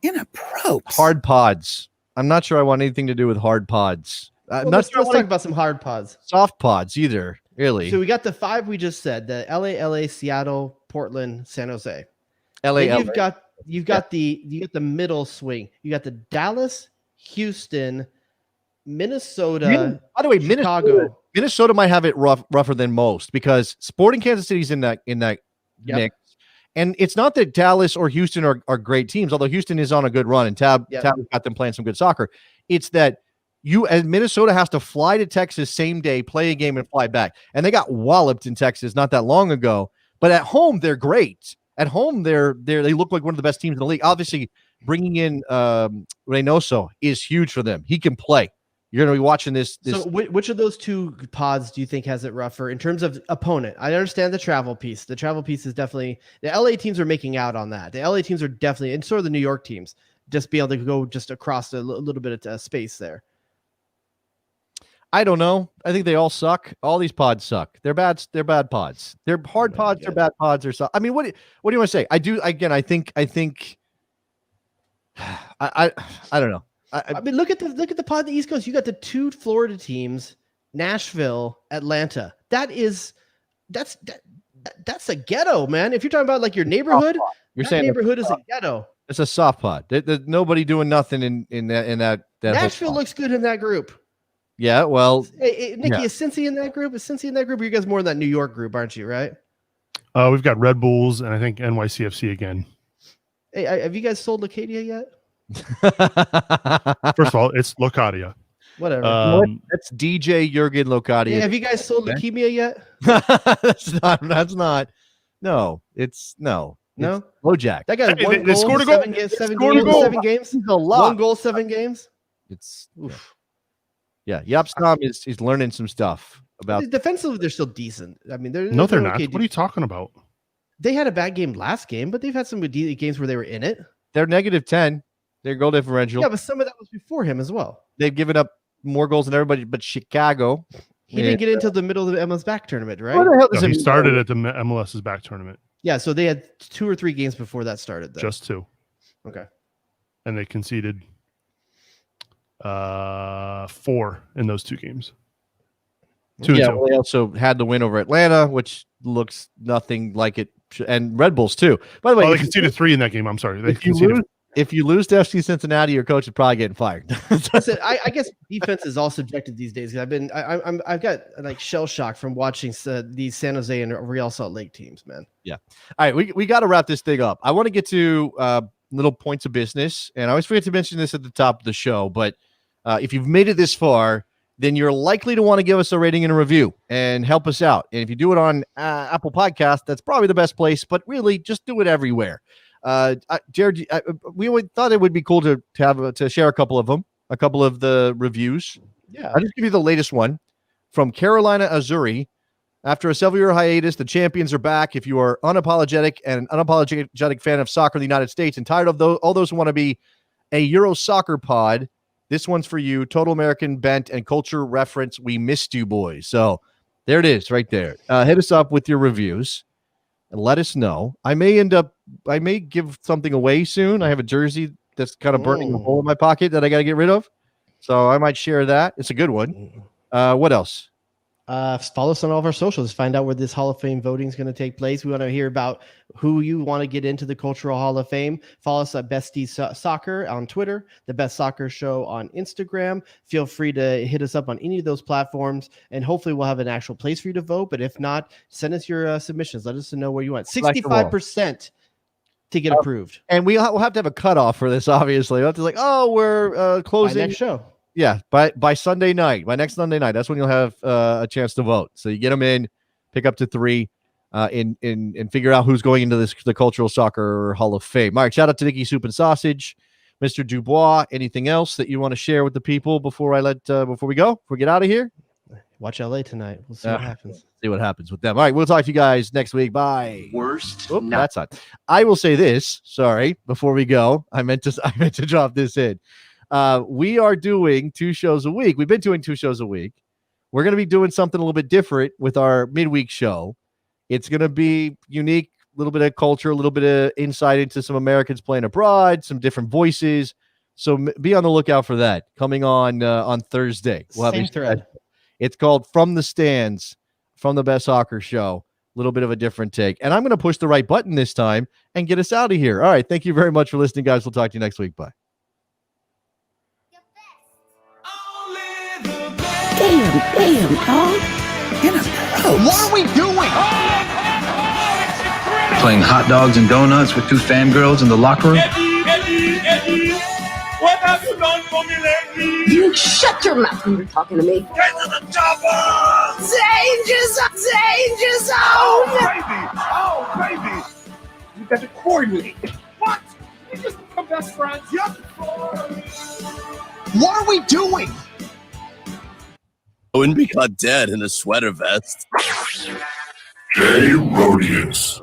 inappropriate. Hard pods. I'm not sure I want anything to do with hard pods. Let's talk about some hard pods. Soft pods either. Really. So we got the 5 we just said: the LA, Seattle, Portland, San Jose. LA. You've got the middle swing. You got the Dallas, Houston, Minnesota. By the way, Chicago. Minnesota might have it rougher than most because Sporting Kansas City's in that mix. And it's not that Dallas or Houston are great teams, although Houston is on a good run and Tab got them playing some good soccer. It's that Minnesota has to fly to Texas same day, play a game, and fly back. And they got walloped in Texas not that long ago. But at home, they're great. At home, they look like one of the best teams in the league. Obviously, bringing in Reynoso is huge for them. He can play. You're going to be watching this. So which of those 2 pods do you think has it rougher in terms of opponent? I understand the travel piece. The travel piece is definitely the LA teams are making out on that. The LA teams are definitely, and so are the New York teams, just be able to go just across a little bit of space there. I don't know. I think they all suck. All these pods suck. They're bad. They're bad pods. They're hard pods. They're bad pods. Or so. I mean, what do you want to say? I do. Again, I think. I don't know. I mean, look at the pod on the East Coast. You got the 2 Florida teams, Nashville, Atlanta. That's a ghetto, man. If you're talking about like your neighborhood, you're saying neighborhood is a ghetto. It's a soft pod. There's nobody doing nothing in that. Nashville looks good in that group. Yeah, well, hey, Nikki, is Cincy in that group? Is Cincy in that group? Or you guys more in that New York group, aren't you? Right? We've got Red Bulls and I think NYCFC again. Hey, have you guys sold Lacadia yet? First of all, it's Locadia. Whatever. That's DJ Jurgen Locadia. Hey, have you guys sold leukemia yet? That's not. No, it's no. No, Bojack. That guy they scored a goal. 7 games. He's a lot. 1 goal, 7 games. It's yeah. Yapstam is learning some stuff about defensively. They're still decent. I mean, they're not. Okay. What are you talking about? They had a bad game last game, but they've had some good games where they were in it. They're -10. Their goal differential. Yeah, but some of that was before him as well. They've given up more goals than everybody, but Chicago. He didn't get into the middle of the MLS back tournament, right? He started at the MLS's back tournament. Yeah, so they had 2 or 3 games before that started. Though. Just 2. Okay. And they conceded 4 in those 2 games. 2 yeah, and 2. well, they also had the win over Atlanta, which looks nothing like it, and Red Bulls too. By the way, they conceded 3 in that game. I'm sorry. They if you lose to FC Cincinnati, your coach is probably getting fired. Listen, I guess defense is all subjective these days. I've got like shell shock from watching these San Jose and Real Salt Lake teams, man. Yeah. All right, we got to wrap this thing up. I want to get to little points of business, and I always forget to mention this at the top of the show, but if you've made it this far, then you're likely to want to give us a rating and a review and help us out. And if you do it on Apple Podcast, that's probably the best place, but really just do it everywhere. Jared, we thought it would be cool to have to share a couple of them, a couple of the reviews. Yeah. I'll just give you the latest one from Carolina Azuri. After a several-year hiatus, the champions are back. If you are unapologetic and an unapologetic fan of soccer in the United States and tired of all those who want to be a Euro soccer pod, this one's for you. Total American bent and culture reference. We missed you, boys. So there it is right there. Hit us up with your reviews and let us know. I may give something away soon. I have a jersey that's kind of burning a hole in my pocket that I got to get rid of. So I might share that. It's a good one. What else? Follow us on all of our socials. Find out where this Hall of Fame voting is going to take place. We want to hear about who you want to get into the Cultural Hall of Fame. Follow us at Bestie Soccer on Twitter, the Best Soccer Show on Instagram. Feel free to hit us up on any of those platforms, and hopefully we'll have an actual place for you to vote. But if not, send us your submissions. Let us know where you want. 65% to get approved. And we'll have to have a cutoff for this, obviously. We'll have to we're closing. Next show. Yeah, by Sunday night, by next Sunday night, that's when you'll have a chance to vote. So you get them in, pick up to 3, and figure out who's going into the Cultural Soccer Hall of Fame. All right, shout out to Nikki Soup and Sausage, Mr. Dubois. Anything else that you want to share with the people before we get out of here? Watch LA tonight. We'll see what happens. See what happens with them. All right, we'll talk to you guys next week. Bye. Worst. That's not. I will say this. Sorry, before we go, I meant to drop this in. We are doing 2 shows a week. We've been doing 2 shows a week. We're going to be doing something a little bit different with our midweek show. It's going to be unique, a little bit of culture, a little bit of insight into some Americans playing abroad, some different voices. So be on the lookout for that coming on Thursday. We'll Same thread. It's called From the Stands, from the Best Soccer Show. A little bit of a different take. And I'm going to push the right button this time and get us out of here. All right. Thank you very much for listening, guys. We'll talk to you next week. Bye. Damn, dog. In a pro. What are we doing? Playing hot dogs and donuts with 2 fangirls in the locker room? Eddie, what have you done for me lately? You shut your mouth when you're talking to me. Get to the chopper! Danger zone! Oh, baby! You got to coordinate. What? You just become best friends? Yep. What are we doing? Wouldn't be caught dead in a sweater vest. Jay Rodius.